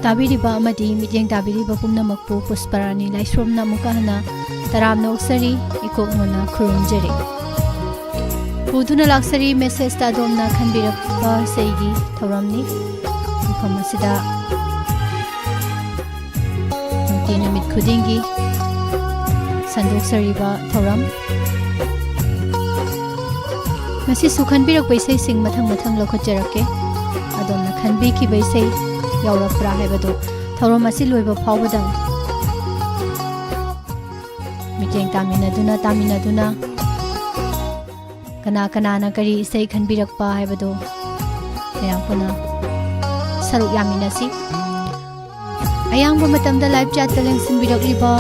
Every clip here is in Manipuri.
ताबीरिबा अमदी मित्येंग ताबीरिबा पुम्नमक्पु पुष्परानी लाइस्रोमना मुकाहना तरामना ओक्सरी इकोकनोना खुरुमजरी पुदुना लाक्सरी मेसेज तादोमना खनबिरक्पा सेगी थौरामनी मुफम असिदा नुंति नुमित खुदिंगी संदोक्सरीबा थौराम मसी सुखनबिरक बैसै सिंग मथंग मथंग लखोजरके अदोमना खनबिखि बैसै यावरक्परा हैबदो थौराम असि लोइबा फावबदंग मित्येंग तामिनदुना कना कनाना करी इसै खनबिरक्पा हैबदो मयाम पुना सरुक यामिनसी अयांगबा मतमदा लाइव चैट लेंसिनबिरक्लिबा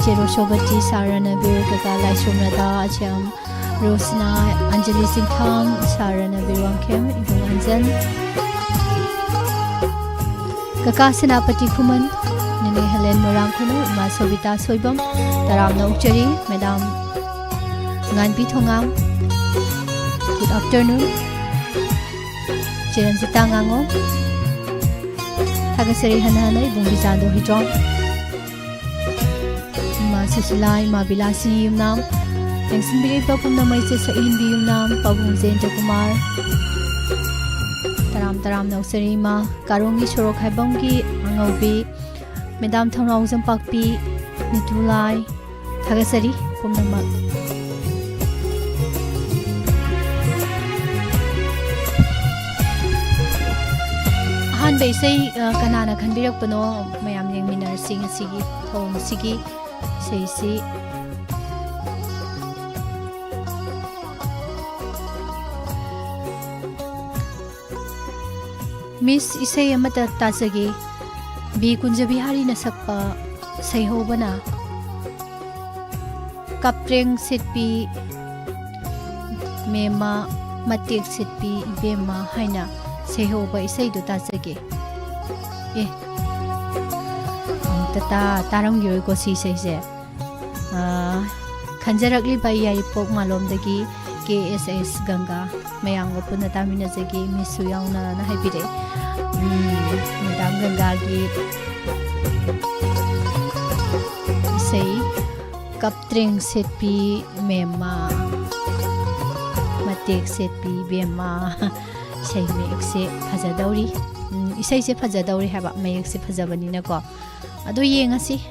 जेरो सोबती सारानबीर कका लाइसोमरदा अचम रोसना अंजलि सिंथाम सारानबीर वांखेम इबुंग अंजन कका सेनापति खुमन निने हेलेन मोरांग खुनु मा सोबिता सोइबम तराम नौचरी मैडम गानबी थोंगाम गुड आफ्टरनून चिरंजिता गांगो थागसरी हनहनै बुंगी चांदो हिजों मा सुसुलाई मा बिलासी युमनाम एंसन बिरे पपुमना मैसे सहिंदी युमनाम पबुंग जेंजो कुमार तराम नौसरी मा कारोंगी सोरोक हैबंगी अंगौबी मैडम थौनाव जंपाकपी नितुलाई थागसरी पुमनमक हान बैसै कनाना खनबिरकपनो मयाम येंगमिनरसिंग असिगी थौम सिगी सेसी मिस इसे अमत ताजगे बी कुंजबिहारी न सकपा सैहोबना कप्रेंग सिटपी मेमा मतेक सिटपी बेमा हाइना सैहोबा इसेदो ताजगे ए तता तारंगिरोको सिसेजे खंजरकली बाई यारिपोक मालोमदगी KSS गंगा मयांगो पुना तामिनजगी मिसु याउना ना हाइबिरे मैडम गंगा की सही कप्त्रेंग सेटपी मेमा मतेक सेटपी बेमा सही मेक से फजदौरी इसै से फजदौरी हैबा मेक से फजबनिना को अदो येंगसी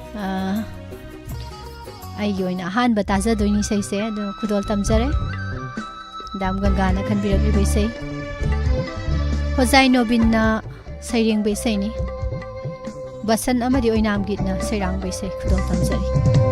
आई योइना हान बताजा दोइनी सही से अदो खुदोल तमजरे दाम गंगाना खनबिरकली बैसै होजाई नोबिनना सैरेंग बैसैनी बसन अमदि ओइनाम गीतना सैरांग बैसै खुदोल तमजरी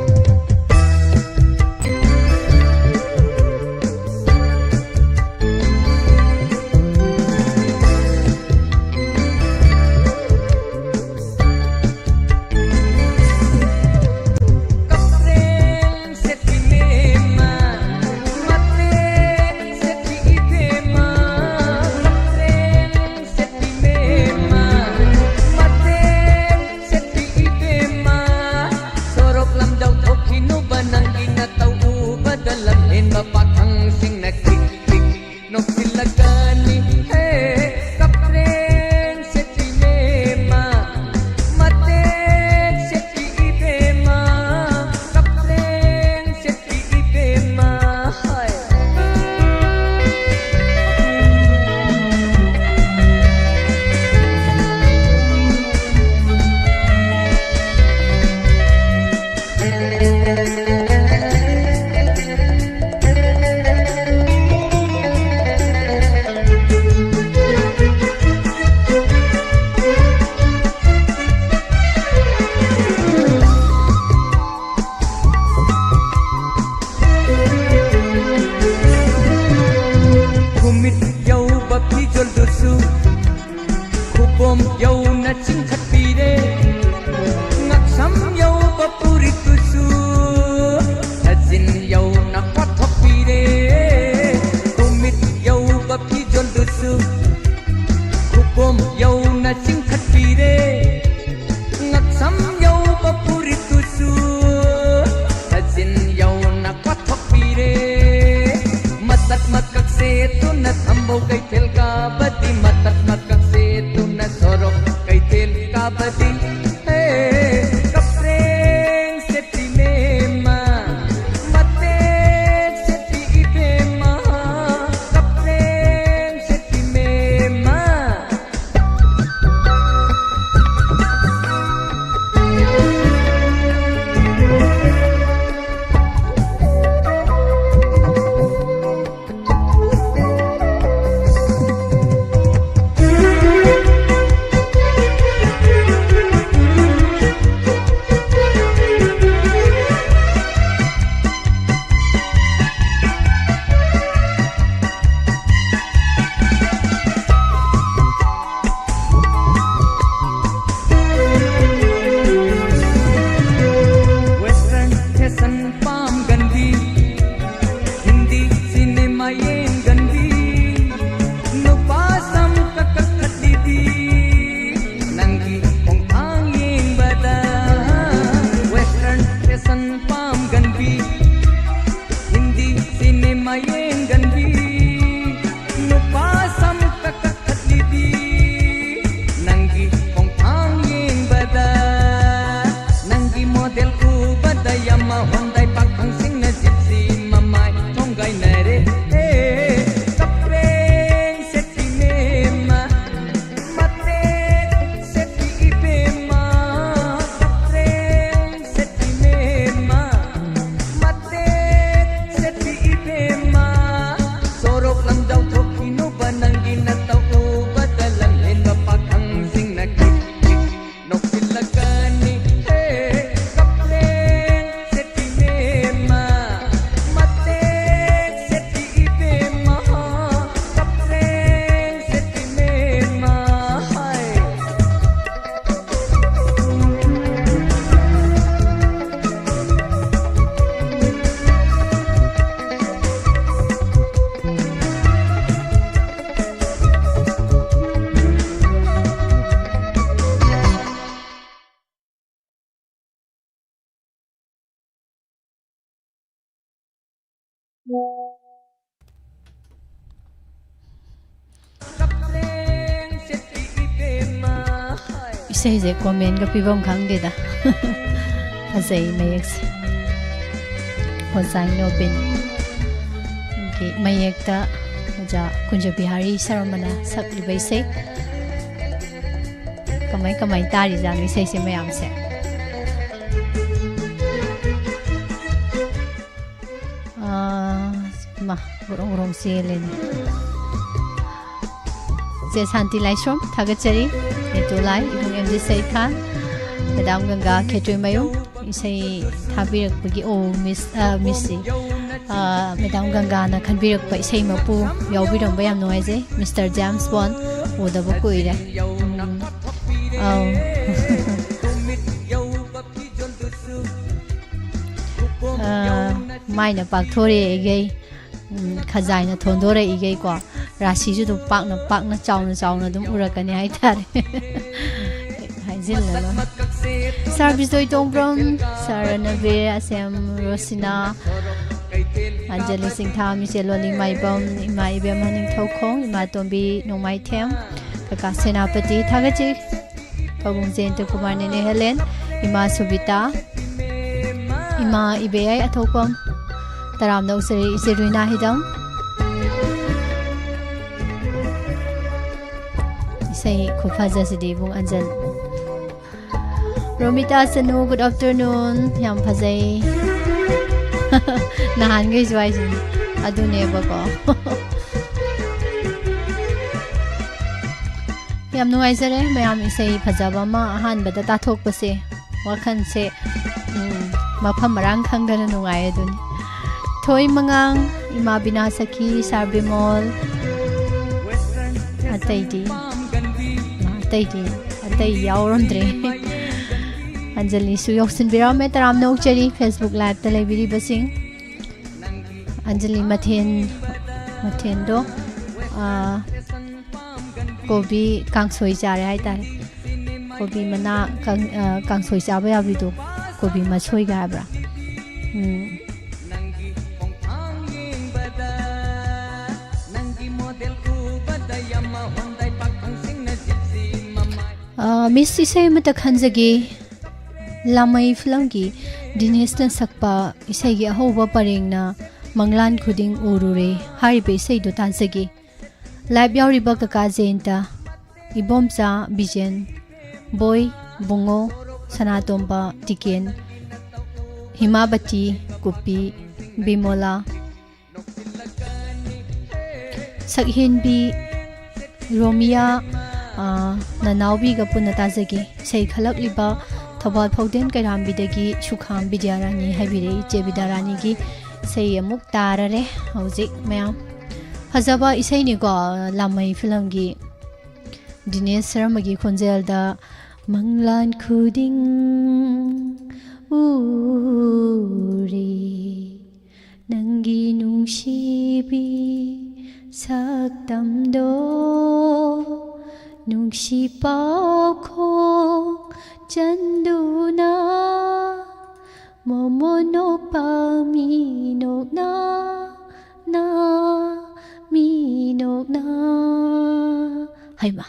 mayenganbi nupa samka katlidi nangi pongpang yengbada nangi model ku badayama hondai pakhang sing na jipsi mamai thongai nare kapreng seti mema mate seti ipema kapreng seti mema mate seti ipema sorok lam daw thokino banangi na taw badalan hen pakhang sing na kik nokilagani kapreng seti mema mate seti ipema kapreng seti mema hai kapreng seti ipema hai Isayse comment ka pibam khangdeda Azay mayekse Hozang no bin Okay mayekta Maja Kunja Bihari Saramana Saklibay se Kamay tari jano isayse mayam se Ma Gurong silen Je Santi Laishom Thagachari Netulai Ibung MJ Said Khan Madam Ganga Khetri Mayum Isay Thabirak Pagi O Missy Madam Ganga na Khanbirak Pa Isay Mapu Yawbiram Bayam Noise Mr. James Bond Udaba Kuire Maina Pakthore Egay Khazai Thondore Egay Kwa Rashi Ju Pakna Chawna Dum Urakani Haitare Haizilla Service Doi Tongbrom Saranave Asem Rosina Anjali Singh Tham Miseloli Maibam Ima Ibem Haning Thokong Ima Tombi Nomai Them Kaka Senapati Thagachi Pabung Zen Kumar Nene Helen Ima Subita Ima Ibeai Athopam Taram no Seri Serina Hidam Isay Kufaza Sidibung Anjal Romita Sanu good afternoon Yam Pazay Nahan guys wise Adune Bako Yam Nuaisere Mayam Isay Pazabama Han Bada Tatok Pase Wakan se Mapam Marang Kangana Nungai Duni Toy Mangang Ima Binasaki Sarbimol Ataydi Atay Yaurandre Anjali Suyoksin Birame Taram Nokchari Facebook Live Televiri Basing Anjali Mathen Do Kobi Kangsoi Jare Haitare Kobi Mana Kangsoi Jaba Yabidu Kobi Masoi Gabra Miss Isay Mata Khanjagi Lamai film ki Dinestan Sakpa Isay gi ahoba parengna Manglan Khuding Urure Haribe Isay do tansagi Live Yauriba Kaka Jenta Ibomsa Bijen Boy Bungo Sanatomba Tiken Himabati Kupi Bimola Sakhinbi Romia Nanaubi Gapuna Tazagi Say Khalak Liba Thabal Pawden Kairambidagi Shukham Bidyarani Habire Jebidarani gi Say Amuk Tarare Hauzik Mayam Hazaba Isay Nigo Lamai film gi Dinesh Saramagi Khonjelda Manglan Khuding Uri Nangi Nungshibi Saktamdo Nungshi Pauko Chanduna Momono Pamino Na ꯍꯩꯃ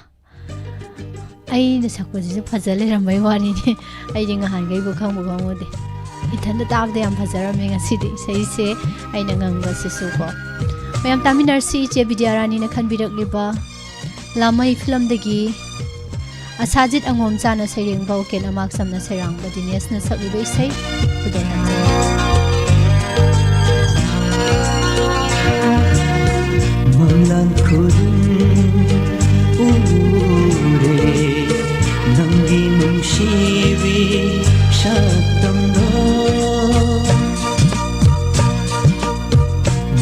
ꯑꯩꯅ ꯁꯛꯄꯁꯤꯁꯨ ꯐꯖ ꯂꯩꯔꯝꯕꯩ ꯋꯥꯔꯤꯅꯤ ꯑꯩꯗꯤ ꯉꯍꯥꯟꯈꯩꯕꯨ ꯈꯪꯕꯨ ꯈꯪꯉꯨꯗꯦ ꯏꯊꯟꯇ ꯇꯥꯕꯗ ꯌꯥꯝ ꯐꯖꯔꯝꯃꯦ ꯉꯁꯤꯗꯤ ꯏꯁꯩꯁꯦ ꯑꯩꯅ ꯉꯪꯕꯁꯤꯁꯨ ꯀꯣ ꯃꯌꯥꯝ ꯇꯥꯃꯤꯟꯅꯔꯁꯤ ꯏꯆꯦ ꯕꯤꯗ꯭ꯌꯥꯔꯥꯅꯤꯅ ꯈꯟꯕꯤꯔꯛꯂꯤꯕ ꯂꯥꯃꯩ ꯐꯤꯂꯝꯗꯒꯤ ꯑꯁꯥꯖꯤꯠ ꯑꯉꯣꯝꯆꯥꯅ ꯁꯩꯔꯦꯡꯕ ꯎꯀꯦꯜ ꯑꯃꯥꯛꯁꯝꯅ ꯁꯩꯔꯥꯡꯕ ꯗꯤꯅꯦꯁꯅ ꯁꯛꯂꯤꯕ ꯏꯁꯩ ꯈꯨꯗꯣꯜ ꯇꯝꯖꯩ ꯃꯪꯂꯥꯟ ꯈꯨꯗꯤꯡ ꯎꯔꯦ ꯅꯪꯒꯤ ꯅꯨꯡꯁꯤꯕꯤ ꯁꯛꯇꯝꯗꯣ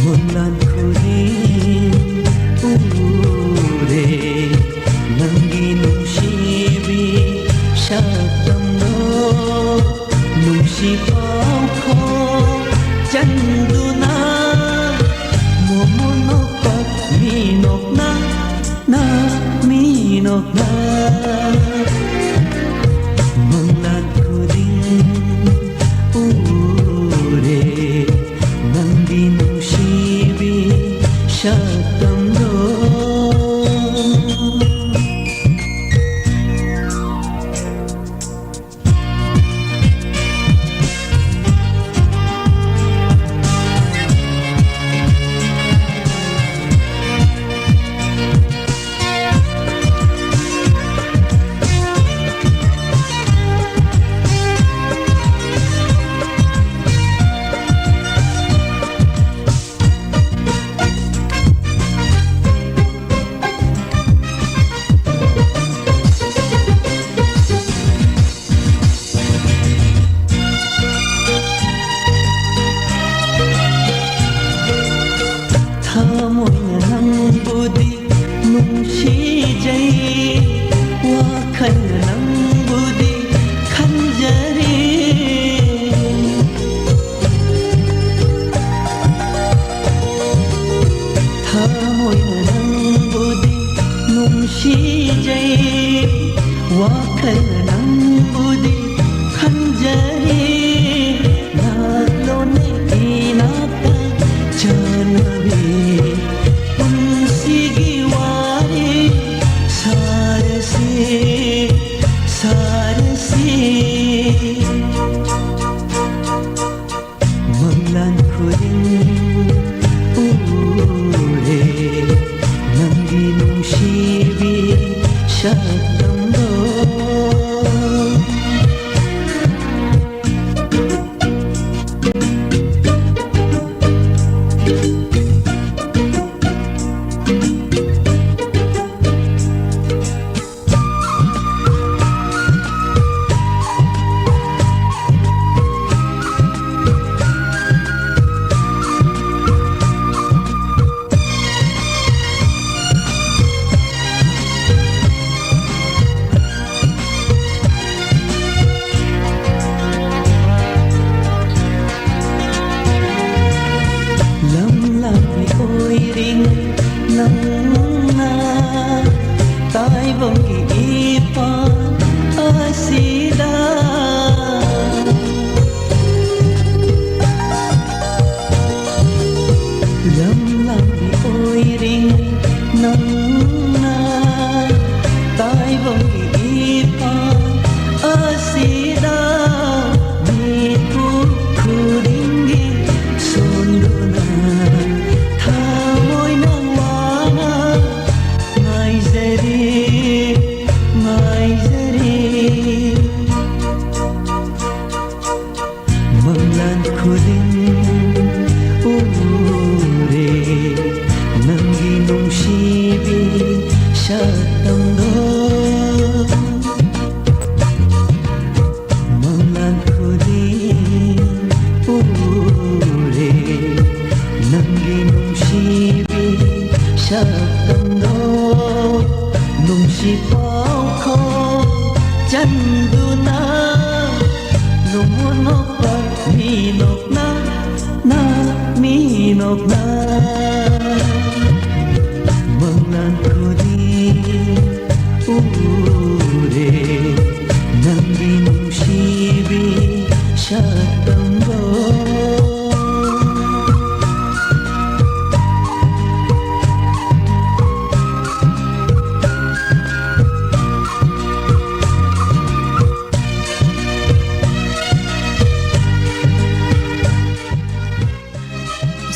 ꯃꯪꯂꯥꯟ ꯈꯨꯗꯤꯡ ꯎꯔꯦ ꯅꯪꯒꯤ ꯅꯨꯡꯁꯤꯕꯤ ꯁꯛꯇꯝꯗꯣ ꯅꯨꯡꯁꯤ ꯄꯥꯎꯈꯣꯡ ꯆꯟꯗꯨꯅ 모모노빠 미녹나 나 미녹나 멍난 푸딩 우레 남긴 우시비 샷담도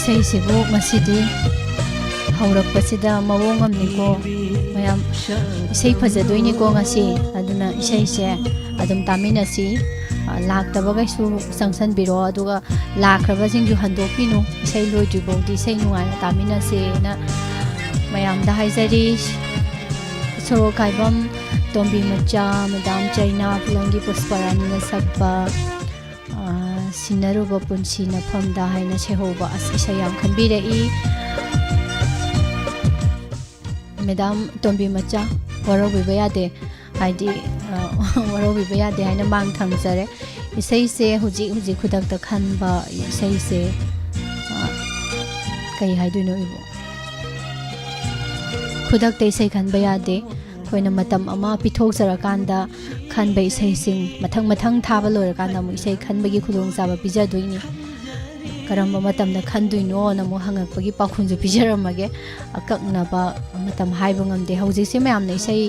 ꯏꯁꯩꯁꯤꯕꯨ ꯉꯁꯤꯗꯤ ꯍꯧꯔꯛꯄꯁꯤꯗ ꯃꯑꯣꯡ ꯑꯃꯅꯤꯀꯣ ꯃꯌꯥꯝ ꯏꯁꯩ ꯐꯖꯗꯣꯏꯅꯤꯀꯣ ꯉꯁꯤ ꯑꯗꯨꯅ ꯏꯁꯩꯁꯦ ꯑꯗꯨꯝ ꯇꯥꯃꯤꯟꯅꯁꯤ ꯂꯥꯛꯇꯕꯒꯩꯁꯨ ꯆꯪꯁꯟꯕꯤꯔꯣ ꯑꯗꯨꯒ ꯂꯥꯛꯈ꯭ꯔꯕꯁꯤꯡꯁꯨ ꯍꯟꯗꯣꯛꯄꯤꯅꯨ ꯏꯁꯩ ꯂꯣꯏꯗ꯭ꯔꯤꯐꯥꯎꯗꯤ ꯏꯁꯩ ꯅꯨꯡꯉꯥꯏꯅ ꯇꯥꯃꯤꯟꯅꯁꯦꯅ ꯃꯌꯥꯝꯗ ꯍꯥꯏꯖꯔꯤ ꯁꯣꯔꯣꯛ ꯈꯥꯏꯕꯝ ꯇꯣꯝꯕꯤ ꯃꯆꯥ ꯃꯦꯗꯥꯝ ꯆꯩꯅꯥ ꯐꯤꯂꯝꯒꯤ ꯄꯨꯁꯄꯔꯥꯅꯤꯅ ꯁꯛꯄ ꯁꯤꯟꯅꯔꯨꯕ ꯄꯨꯟꯁꯤ ꯅꯐꯝꯗ ꯍꯥꯏꯅ ꯁꯩꯍꯧꯕ ꯏꯁꯩ ꯌꯥꯝ ꯈꯟꯕꯤꯔꯛꯏ ꯃꯦꯗꯥꯝ ꯇꯣꯝꯕꯤ ꯃꯆꯥ ꯋꯥꯔꯧꯕꯤꯕ ꯌꯥꯗꯦ ꯍꯥꯏꯗꯤ ꯋꯥꯔꯧꯕꯤꯕ ꯌꯥꯗꯦ ꯍꯥꯏꯅ ꯃꯥꯡ ꯊꯝꯖꯔꯦ ꯏꯁꯩꯁꯦ ꯍꯧꯖꯤꯛ ꯈꯨꯗꯛꯇ ꯈꯟꯕ ꯏꯁꯩꯁꯦ ꯀꯩ ꯍꯥꯏꯗꯣꯏꯅꯣ ꯏꯕꯣ ꯈꯨꯗꯛꯇ ꯏꯁꯩ ꯈꯟꯕ ꯌꯥꯗꯦ ꯑꯩꯈꯣꯏꯅ ꯃꯇꯝ ꯑꯃ ꯄꯤꯊꯣꯛꯆꯔꯀꯥꯟꯗ ꯈꯟꯕ ꯏꯁꯩꯁꯤꯡ ꯃꯊꯪ ꯑꯊꯥꯕ ꯂꯣꯏꯔꯀꯥꯟꯗ ꯑꯃꯨꯛ ꯏꯁꯩ ꯈꯟꯕꯒꯤ ꯈꯨꯗꯣꯡꯆꯥꯕ ꯄꯤꯖꯗꯣꯏꯅꯤ ꯀꯔꯝꯕ ꯃꯇꯝꯗ ꯈꯟꯗꯣꯏꯅꯣꯅ ꯑꯃꯨꯛ ꯍꯪꯉꯛꯄꯒꯤ ꯄꯥꯎꯈꯨꯝꯁꯨ ꯄꯤꯖꯔꯝꯃꯒꯦ ꯑꯀꯛꯅꯕ ꯃꯇꯝ ꯍꯥꯏꯕ ꯉꯝꯗꯦ ꯍꯧꯖꯤꯛꯁꯦ ꯃꯌꯥꯝꯅ ꯏꯁꯩ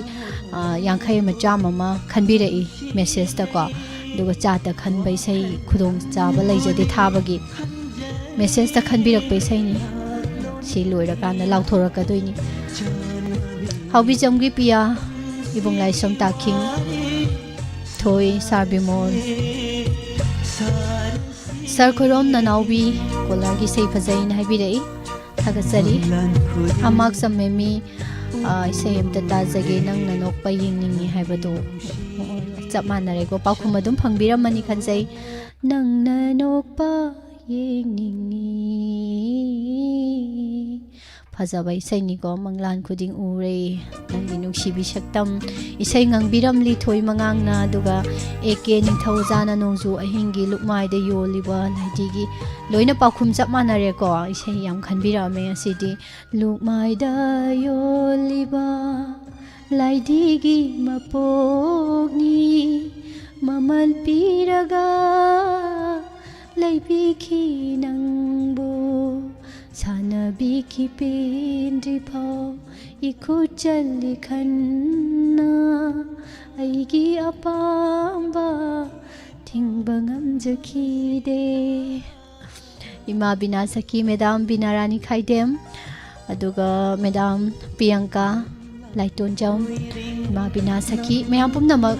50 ꯑꯃ 100 ꯑꯃ ꯈꯟꯕꯤꯔꯛꯏ ꯃꯦꯁꯦꯖꯇꯀꯣ ꯑꯗꯨꯒ ꯆꯥꯠꯇ ꯈꯟꯕ ꯏꯁꯩ ꯈꯨꯗꯣꯡꯆꯥꯕ ꯂꯩꯖꯗꯦ ꯊꯥꯕꯒꯤ ꯃꯦꯁꯦꯖꯇ ꯈꯟꯕꯤꯔꯛꯄ ꯏꯁꯩꯅꯤ ꯁꯤ ꯂꯣꯏꯔꯀꯥꯟꯗ ꯂꯥꯎꯊꯣꯔꯛꯀꯗꯣꯏꯅꯤ ꯍꯥꯎꯕꯤꯖꯝꯒꯤ ꯄꯤꯌꯥ ꯏꯕꯨꯡ ꯂꯥꯏꯁ꯭ꯔꯝ ꯇꯥꯈꯤꯡ ꯊꯣꯏ ꯁꯥꯔꯕꯤꯃꯣꯜ ꯁꯔ ꯈꯣꯏꯔꯣꯝ ꯅꯅꯥꯎꯕꯤ ꯀꯣꯂꯔꯒꯤ ꯏꯁꯩ ꯐꯖꯩꯅ ꯍꯥꯏꯕꯤꯔꯛꯏ ꯊꯥꯒꯠꯆꯔꯤ ꯑꯃꯥꯛ ꯆꯝꯃꯦꯃꯤ ꯏꯁꯩ ꯑꯝꯇ ꯇꯥꯖꯒꯦ ꯅꯪꯅ ꯅꯣꯛꯄ ꯌꯦꯡꯅꯤꯡꯉꯤ ꯍꯥꯏꯕꯗꯣ ꯆꯞ ꯃꯥꯟꯅꯔꯦꯀꯣ ꯄꯥꯎꯈꯨꯝ ꯑꯗꯨꯝ ꯐꯪꯕꯤꯔꯝꯃꯅꯤ ꯈꯟꯖꯩ ꯅꯪꯅ ꯅꯣꯛꯄ ꯌꯦꯡꯅꯤꯡꯉꯤ ꯐꯖꯕ ꯏꯁꯩꯅꯤꯀꯣ ꯃꯪꯂꯥꯟ ꯈꯨꯗꯤꯡ ꯎꯔꯦ ꯅꯪꯒꯤ ꯅꯨꯡꯁꯤꯕꯤ ꯁꯛꯇꯝ ꯏꯁꯩ ꯉꯪꯕꯤꯔꯝꯂꯤ ꯊꯣꯏ ꯃꯉꯥꯡꯅ ꯑꯗꯨꯒ AK ꯅꯤꯡꯊꯧꯖꯥꯅ ꯅꯣꯡꯖꯨ ꯑꯍꯤꯡꯒꯤ ꯂꯨꯛꯃꯥꯏꯗ ꯌꯣꯜꯂꯤꯕ ꯂꯥꯏꯙꯤꯒꯤ ꯂꯣꯏꯅ ꯄꯥꯎꯈꯨꯝ ꯆꯞ ꯃꯥꯟꯅꯔꯦꯀꯣ ꯏꯁꯩ ꯌꯥꯝ ꯈꯟꯕꯤꯔꯛꯑꯝꯃꯦ ꯉꯁꯤꯗꯤ ꯂꯨꯛꯃꯥꯏꯗ ꯌꯣꯜꯂꯤꯕ ꯂꯥꯏꯙꯤꯒꯤ ꯃꯄꯣꯛꯅꯤ ꯃꯃꯜ ꯄꯤꯔꯒ ꯂꯩꯕꯤꯈꯤ ꯅꯪꯕꯨ ꯁꯥꯟꯅꯕꯤꯈꯤ ꯄꯦꯟꯗ꯭ꯔꯤꯐꯥꯎ 이쿠 ꯆꯜꯂꯤ ꯈꯟꯅ ꯑꯩꯒꯤ ꯑꯄꯥꯝꯕ ꯊꯤꯡꯕ ꯉꯝꯖꯈꯤꯗꯦ ꯏꯃꯥ ꯕꯤꯅꯥ ꯁꯈꯤ ꯃꯦꯗꯥꯝ ꯕꯤꯅꯥ ꯔꯥꯅꯤ ꯈꯥꯏꯗꯦꯝ ꯑꯗꯨꯒ ꯃꯦꯗꯥꯝ ꯄꯤꯌꯪꯀꯥ ꯂꯥꯏꯇꯣꯟꯖꯝ ꯏꯃꯥ ꯕꯤꯅꯥ ꯁꯈꯤ ꯃꯌꯥꯝ ꯄꯨꯝꯅꯃꯛ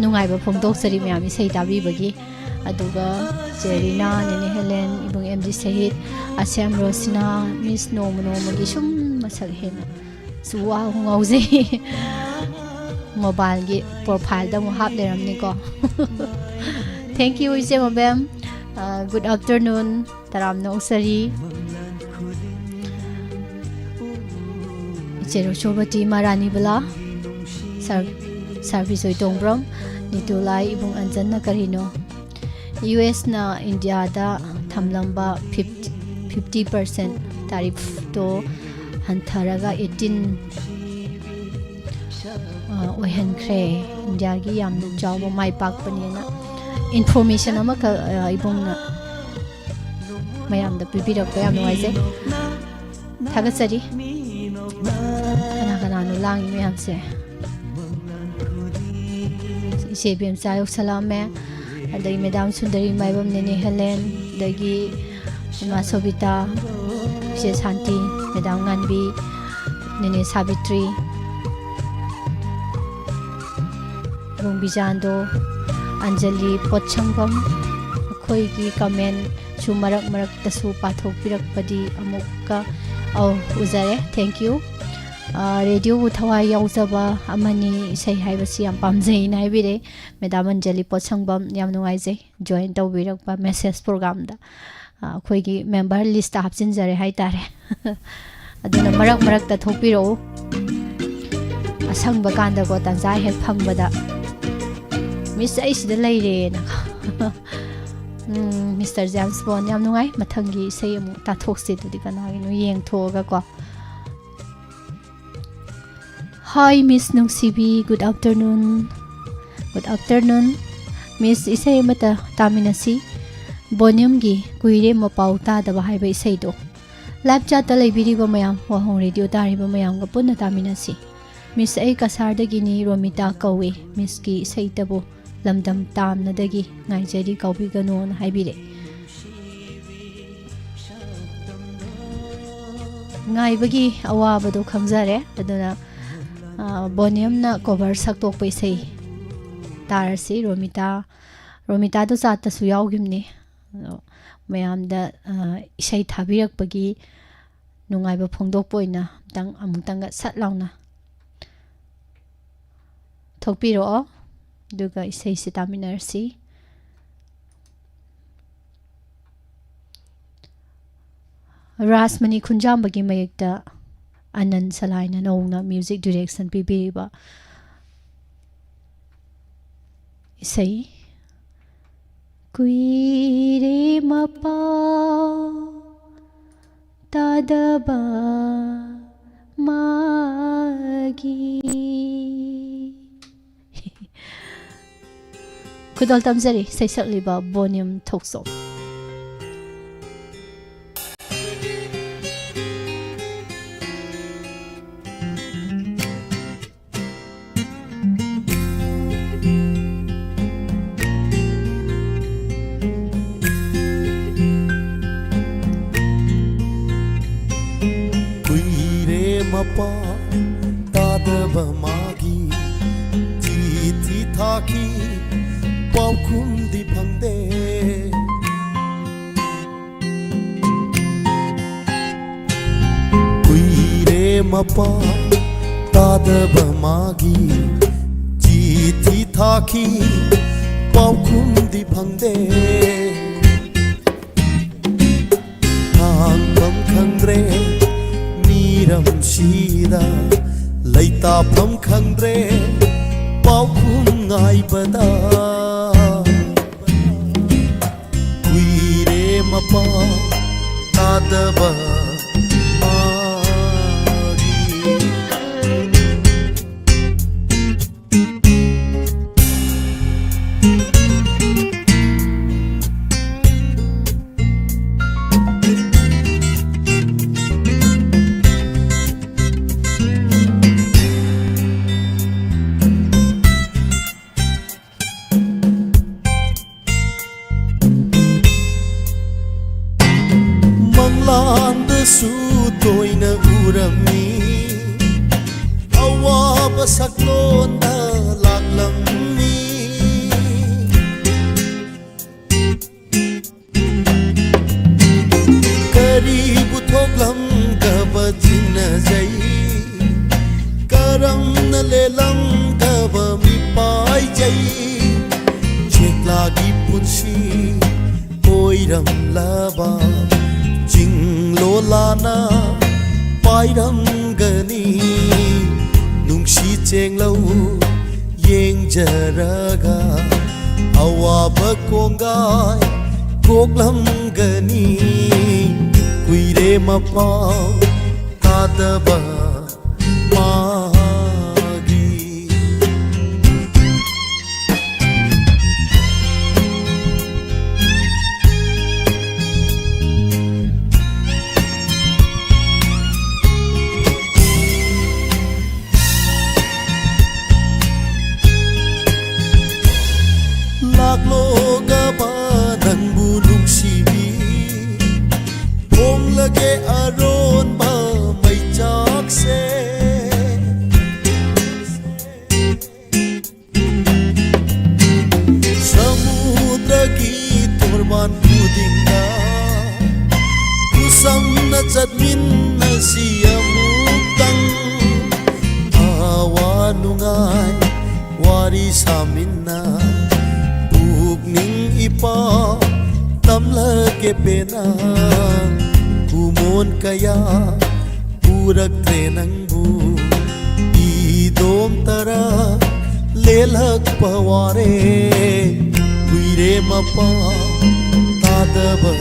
ꯅꯨꯡꯉꯥꯏꯕ ꯐꯣꯡꯗꯣꯛꯆꯔꯤ ꯃꯌꯥꯝ ꯏꯁꯩ ꯇꯥꯕꯤꯕꯒꯤ ꯑꯗꯨꯒ ꯆꯦꯔꯤꯅꯥ ꯅꯦꯅꯦ ꯍꯦꯂꯦꯟ ꯏꯕꯨꯡ MG ꯁꯍꯤꯠ ꯑꯁꯦꯝ ꯔꯣꯁꯤꯅꯥ ꯃꯤꯁ ꯅꯣꯡꯃ ꯅꯣꯡꯃꯒꯤ ꯁꯨꯝ ꯃꯁꯛ ꯍꯦꯟꯅ ꯋꯥ ꯉꯥꯎꯖꯩ ꯃꯣꯕꯥꯏꯜꯒꯤ ꯄ꯭ꯔꯣꯐꯥꯏꯜꯗ ꯑꯃꯨꯛ ꯍꯥꯞ ꯂꯩꯔꯝꯅꯤꯀꯣ ꯊꯦꯡꯛ ꯌꯨ ꯏꯆꯦ ꯃꯕꯦꯝ ꯒꯨꯗ ꯑꯐꯇꯔꯅꯨꯟ ꯇꯔꯥꯝꯅ ꯑꯣꯛꯆꯔꯤ ꯏꯆꯦ ꯔꯣꯁꯣꯕꯇꯤ ꯃꯥꯔꯥꯅꯤꯕꯂꯥ ꯁꯥꯔꯕꯤꯁꯣꯏ ꯇꯣꯡꯕ꯭ꯔꯝ ꯅꯤꯇꯨꯂꯥꯏ ꯏꯕꯨꯡ ꯑꯟꯖꯟꯅ ꯀꯔꯤꯅꯣ USꯅ ꯏꯟꯗꯤꯌꯥꯗ ꯊꯝꯂꯝꯕ 50% ꯇꯥꯔꯤꯐꯇꯣ ꯍꯟꯊꯔꯒ 18 ꯑꯣꯏꯍꯟꯈ꯭ꯔꯦ ꯏꯟꯗꯤꯌꯥꯒꯤ ꯌꯥꯝꯅ ꯆꯥꯎꯕ ꯃꯥꯏ ꯄꯥꯛꯄꯅꯦꯅ ꯏꯟꯐꯣꯔꯃꯦꯁꯟ ꯑꯃꯈꯛ ꯏꯕꯨꯡꯅ ꯃꯌꯥꯝꯗ ꯄꯤꯕꯤꯔꯛꯄ ꯌꯥꯝ ꯅꯨꯡꯉꯥꯏꯖꯩ ꯊꯥꯒꯠꯆꯔꯤ ꯀꯅꯥꯅꯣ ꯂꯥꯡꯉꯤ ꯃꯌꯥꯝꯁꯦ ꯏꯆꯦ ꯕꯦꯝꯆꯥ ꯌꯧꯁꯜꯂꯛꯑꯝꯃꯦ ꯑꯗꯒꯤ ꯃꯦꯗꯥꯝ ꯁꯨꯟꯗꯔꯤ ꯃꯥꯏꯕꯝ ꯅꯦꯅꯦ ꯍꯦꯂꯦꯟ ꯑꯗꯒꯤ ꯏꯃꯥ ꯁꯣꯕꯤꯇꯥ ꯏꯆꯦ ꯁꯥꯟꯇꯤ ꯃꯦꯗꯥꯝ ꯉꯥꯟꯕꯤ ꯅꯦꯅꯦ ꯁꯥꯕꯤꯇ꯭ꯔꯤ ꯏꯕꯨꯡ ꯕꯤꯖꯥꯟꯗꯣ ꯑꯟꯖꯂꯤ ꯄꯣꯠꯁꯪꯕꯝ ꯑꯩꯈꯣꯏꯒꯤ ꯀꯃꯦꯟꯁꯨ ꯃꯔꯛꯇꯁꯨ ꯄꯥꯊꯣꯛꯄꯤꯔꯛꯄꯗꯤ ꯑꯃꯨꯛꯀ ꯎꯖꯔꯦ ꯊꯦꯡꯛ ꯌꯨ ꯔꯦꯗꯤꯑꯣꯕꯨ ꯊꯋꯥꯏ ꯌꯥꯎꯖꯕ ꯑꯃꯅꯤ ꯏꯁꯩ ꯍꯥꯏꯕꯁꯤ ꯌꯥꯝ ꯄꯥꯝꯖꯩꯅ ꯍꯥꯏꯕꯤꯔꯛꯑꯦ ꯃꯦꯗꯥꯝ ꯑꯟꯖꯂꯤ ꯄꯣꯠꯁꯪꯕꯝ ꯌꯥꯝ ꯅꯨꯡꯉꯥꯏꯖꯩ ꯖꯣꯏꯟ ꯇꯧꯕꯤꯔꯛꯄ ꯃꯦꯁꯦꯖ ꯄ꯭ꯔꯣꯒ꯭ꯔꯥꯝꯗ ꯑꯩꯈꯣꯏꯒꯤ ꯃꯦꯝꯕꯔ ꯂꯤꯁꯇ ꯍꯥꯞꯆꯤꯟꯖꯔꯦ ꯍꯥꯏꯇꯥꯔꯦ ꯑꯗꯨꯅ ꯃꯔꯛꯇ ꯊꯣꯛꯄꯤꯔꯛꯎ ꯑꯁꯪꯕ ꯀꯥꯟꯗꯀꯣ ꯇꯟꯖꯥ ꯍꯦꯛ ꯐꯪꯕꯗ ꯃꯤꯁ ꯑꯩ ꯁꯤꯗ ꯂꯩꯔꯦꯅ ꯃꯤꯁꯇꯔ ꯖꯦꯝꯁ ꯕꯣꯟ ꯌꯥꯝ ꯅꯨꯡꯉꯥꯏ ꯃꯊꯪꯒꯤ ꯏꯁꯩ ꯑꯃꯨꯛ ꯇꯥꯊꯣꯛꯁꯤ ꯑꯗꯨꯗꯤ ꯀꯅꯥꯒꯤꯅꯣ ꯌꯦꯡꯊꯣꯛꯑꯒꯀꯣ ꯍꯥꯏ ꯃꯤꯁ ꯅꯨꯡꯁꯤꯕꯤ ꯒꯨꯗ ꯑꯐꯇꯔꯅꯨꯟ ꯃꯤꯁ ꯏꯁꯩ ꯑꯃꯇ ꯇꯥꯃꯤꯟꯅꯁꯤ ꯕꯣꯅꯤꯌꯝꯒꯤ ꯀꯨꯏꯔꯦ ꯃꯄꯥꯎ ꯇꯥꯗꯕ ꯍꯥꯏꯕ ꯏꯁꯩꯗꯣ ꯂꯥꯏꯚ ꯆꯥꯠꯇ ꯂꯩꯕꯤꯔꯤꯕ ꯃꯌꯥꯝ ꯋꯥꯍꯣꯡ ꯔꯦꯗꯤꯑꯣ ꯇꯥꯔꯤꯕ ꯃꯌꯥꯝꯒ ꯄꯨꯟꯅ ꯇꯥꯃꯤꯟꯅꯁꯤ ꯃꯤꯁ ꯑꯩ ꯀꯁꯥꯔꯗꯒꯤꯅꯤ ꯔꯣꯃꯤꯇꯥ ꯀꯧꯏ ꯃꯤꯁꯀꯤ ꯏꯁꯩꯇꯕꯨ ꯂꯝꯗꯝ ꯇꯥꯝꯅꯗꯒꯤ ꯉꯥꯏꯖꯔꯤ ꯀꯥꯎꯕꯤꯒꯅꯣꯅ ꯍꯥꯏꯕꯤꯔꯛꯑꯦ ꯉꯥꯏꯕꯒꯤ ꯑꯋꯥꯕꯗꯣ ꯈꯪꯖꯔꯦ ꯑꯗꯨꯅ ꯕꯣꯅꯤꯌꯝꯅ ꯀꯣꯚꯔ ꯁꯛꯇꯣꯛꯄ ꯏꯁꯩ ꯇꯥꯔꯁꯤ ꯔꯣꯃꯤꯇꯥꯗꯣ ꯆꯥꯠꯇꯁꯨ ꯌꯥꯎꯈꯤꯕꯅꯤ ꯑꯗꯣ ꯃꯌꯥꯝꯗ ꯏꯁꯩ ꯊꯥꯕꯤꯔꯛꯄꯒꯤ ꯅꯨꯡꯉꯥꯏꯕ ꯐꯣꯡꯗꯣꯛꯄ ꯑꯣꯏꯅ ꯑꯃꯨꯛꯇꯪꯒ ꯁꯠ ꯂꯥꯎꯅ ꯊꯣꯛꯄꯤꯔꯛꯑꯣ ꯑꯗꯨꯒ ꯏꯁꯩꯁꯤ ꯇꯥꯃꯤꯟꯅꯔꯁꯤ ꯔꯥꯁꯃꯅꯤ ꯈꯨꯟꯖꯥꯝꯕꯒꯤ ꯃꯌꯦꯛꯇ ꯑꯅꯟ ꯁꯂꯥꯏꯅ ꯅꯧꯅ ꯃ꯭ꯌꯨꯖꯤꯛ ꯗꯤꯔꯦꯛꯁꯟ ꯄꯤꯕꯤꯔꯤꯕ ꯏꯁꯩ ꯀꯨꯏꯔꯦ ꯃꯄꯥꯎ ꯇꯥꯗꯕ ꯃꯥꯒꯤ ꯈꯨꯗꯣꯜ ꯇꯝꯖꯔꯤ ꯁꯩꯁꯛꯂꯤꯕ ꯕꯣꯅꯤꯌꯝ ꯊꯣꯛꯆꯣꯝ mapa tadaba magi thi thaki pau khum di phangde kuire mapa tadaba magi thi thaki pau khum di phangde hang bam khangre ꯁꯤꯗ ꯂꯩꯇꯥꯐꯝ ꯈꯪꯗ꯭ꯔꯦ ꯄꯥꯎꯈꯨꯝ ꯉꯥꯏꯕꯗ ꯀꯨꯏꯔꯦ ꯃꯄꯥꯎ ꯇꯥꯗꯕ ꯃꯪꯂꯥꯟꯗꯁꯨ ꯇꯣꯏꯅ ꯎꯔꯝꯃꯤ ꯑꯋꯥꯕ ꯁꯛꯂꯣꯟꯗ ꯂꯥꯛꯂꯝꯃꯤ ꯀꯔꯤꯕꯨ ꯊꯣꯛꯂꯝꯗꯕ ꯆꯤꯡꯅꯖꯩ ꯀꯔꯝꯅ ꯂꯦꯜꯂꯝꯗꯕ ꯃꯤꯄꯥꯏꯖꯩ ꯆꯦꯛꯂꯥꯒꯤ ꯄꯨꯟꯁꯤ ꯑꯣꯏꯔꯝꯂꯕ ꯆꯤꯡꯂꯣꯂꯥꯅ ꯄꯥꯏꯔꯝꯒꯅꯤ ꯅꯨꯡꯁꯤ ꯆꯦꯡꯂꯧ ꯌꯦꯡꯖꯔꯒ ꯑꯋꯥꯕ ꯀꯣꯡꯒꯥꯏ ꯀꯣꯛꯂꯝꯒꯅꯤ ꯀꯨꯏꯔꯦ ꯃꯄꯥꯎ ꯇꯥꯗꯕ ꯃꯥꯒꯤ ꯂꯥꯛꯂꯣꯒꯕ ꯅꯪꯕꯨ ꯅꯨꯡꯁꯤꯕꯤ ꯍꯣꯡꯂꯒꯦ ꯑꯔꯣꯟꯕ ꯃꯩꯆꯥꯛꯁꯦ ꯁꯃꯨꯗ꯭ꯔꯒꯤ ꯇꯣꯔꯕꯥꯟ ꯈꯨꯗꯤꯡꯗ ꯈꯨꯁꯝꯅ ꯆꯠꯃꯤꯟꯅꯁꯤ ꯑꯃꯨꯛꯇꯪ ꯑꯋꯥ ꯅꯨꯡꯉꯥꯏ ꯋꯥꯔꯤ ꯁꯥꯃꯤꯟꯅ ꯄꯨꯛꯅꯤꯡ ꯏꯄꯥꯎ ꯇꯝꯂꯒꯦ ꯄꯦꯟꯅ ꯀꯨꯃꯣꯟ ꯀꯌꯥ ꯄꯨꯔꯛꯇ꯭ꯔꯦ ꯅꯪꯕꯨ ꯏꯗꯣꯝꯇꯔ ꯂꯦꯜꯂꯛꯄ ꯋꯥꯔꯦ ꯀꯨꯏꯔꯦ ꯃꯄꯥꯎ ꯇꯥꯗꯕ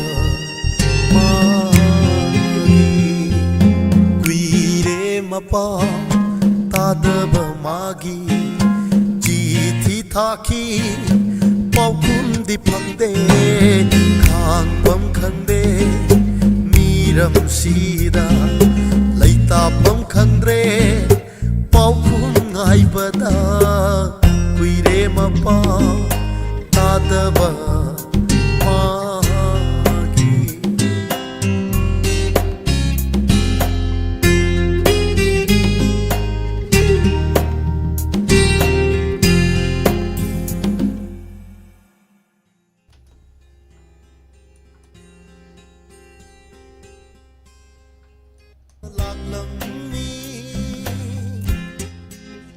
ꯃꯥꯒꯤ ꯀꯨꯏꯔꯦ ꯃꯄꯥꯎ ꯇꯥꯗꯕ ꯃꯥꯒꯤ ꯆꯤꯊꯤ ꯊꯥꯈꯤ ꯄꯥꯎꯈꯨꯝꯗꯤ ꯐꯪꯗꯦ ꯈꯥꯡꯐꯝ ꯈꯪꯗꯦ ꯃꯤꯔꯝꯁꯤꯗ ꯂꯩꯇꯥꯐꯝ ꯈꯪꯗ꯭ꯔꯦ ꯄꯥꯎꯈꯨꯝ ꯉꯥꯏꯕꯗ ꯀꯨꯏꯔꯦ ꯃꯄꯥꯎ ꯇꯥꯗꯕ ꯃꯥꯒꯤ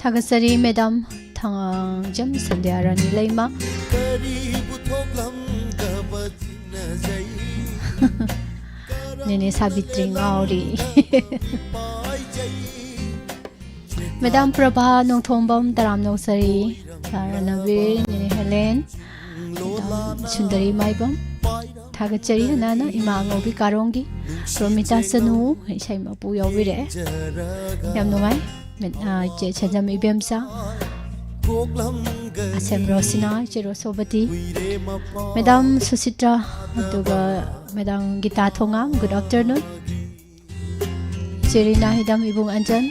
थागसरी मैडम थांजम संध्यारानी लेमा नेने सावित्री ngौरी मैडम प्रभा नोंथोंबम तराम नौसरी सारनवीर नेने हेलेन सुंदरी माइबम थागचरी हनाना इमा ngौबी कारोंगी रोमिता सनु इसै मपु यावबिरे याम नुंगाई चे छजम इबेमसा असम रोसिना चेरो सोबती मैडम सुचित्रा अदुगा मैडम गीता थोंगा गुड आफ्टरनून चेरिना हिदम इबुंग Anjan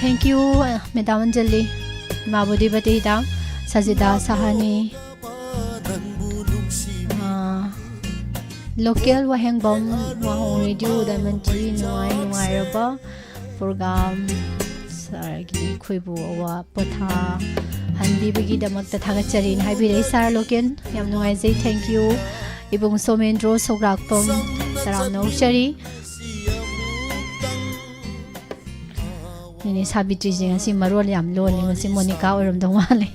thank you madam Anjali माबुदी बती हिदम सजिदा सहानी लोकल वहेंगबम वाहों रेडियो दामंची नुआई रबा प्रोग्राम सारगी खुइबु वा पथा हनबीबगी दमक थागचरी हाइबिरे सार लोकेन याम नुआई जे थैंक यू इबुंग सोमेंद्रो सोग्राकपम तराम नौचरी निने साबित्री जिंगसी मरोल याम लोनी मसी मोनिका ओरमदो वाले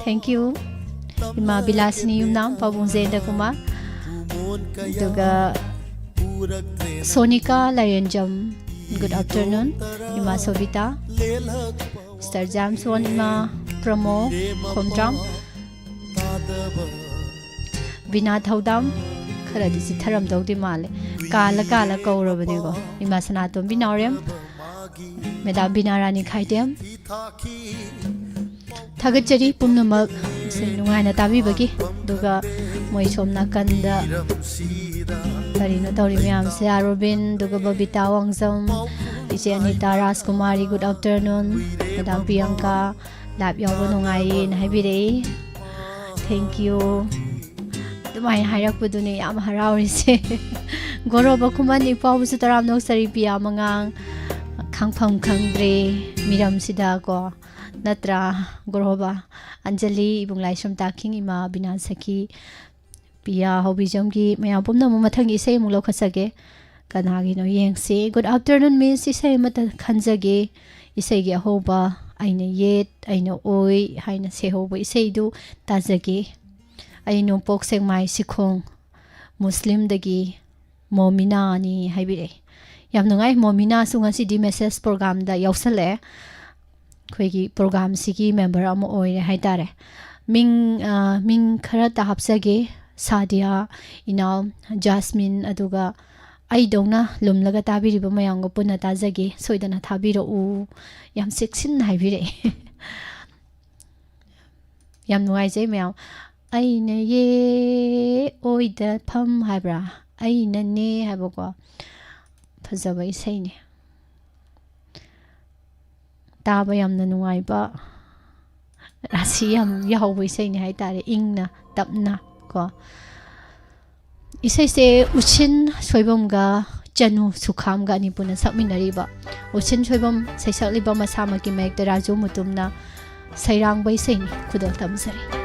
थैंक यू इमा बिलासिनी युमनाम पाबुंजेंद कुमार दुगा सोनिका लायंजम गुड आफ्टरनून इमा सोबिता स्टार जाम्स वन इमा प्रमो खोमद्राम बिना थौदाम खरदी सिथरम दौदी माले काला कौरबनेगो इमा सनातोम बिनारेम मैडम बिना रानी खाइदेम थागचरी पुनमक नुंगाइना ताबीबगी दुगा मोय सोम नाकंदा करिनो तौरी मैम से आरोबिन दुगा बबीता वांगजम इचे अनिता राजकुमारी गुड आफ्टरनून मैडम प्रियंका लाभ यावबो नुंगाई हाइबिरे थैंक यू दुमाय हाइरकपुदुने याम हरावरिसे गौरव खुमन इपावसु तराम नौसरी पिया मंगांग खांगफम खांग्रे मिरम सिदा को नत्रा गौरवा अंजलि इबुंग लाइसम ताकिंग इमा बिना सखी पिया हौबिजम की मया पुमना मथंग इसे मुलो खसगे कनागी नो येंगसे गुड आफ्टरनून मिस इसे मत खंजगे इसे गे होबा आइने येत आइने ओय हाइना से होबा इसे दु ताजगे आइनो पोक्सेंग माइ सिखोंग मुस्लिम दगी मोमिना नि हाइबिरे याम नुंगाई मोमिना सुंगासी दी मेसेज प्रोग्राम दा यावसले खोगी प्रोग्राम सिगी मेंबर अमो ओइरे हाइतारे मिंग खरा ता हापसगे सादिया इनाव जास्मिन अदुगा आई दौना लुमलगा ताबिरिबा मयांगो पुना ताजगे सोइदना थाबिरो उ याम सेक्सिन हाइबिरे याम नुंगाई जे मयाव आइने ये ओइदा फम हाइब्रा आइना ने हाइबको फजबा इसैने ताबा यामना नुंगाइबा राशि याम याहौबा इसैने हाइतारे इंगना तपना को इसै से उछिन सोइबमगा चनु सुखामगा निपुना सकमिनरिबा उछिन Soibam सैसकलिबा मसामकी मेक्ता Raju मुतुमना Sairang इसैने खुदल तमसरी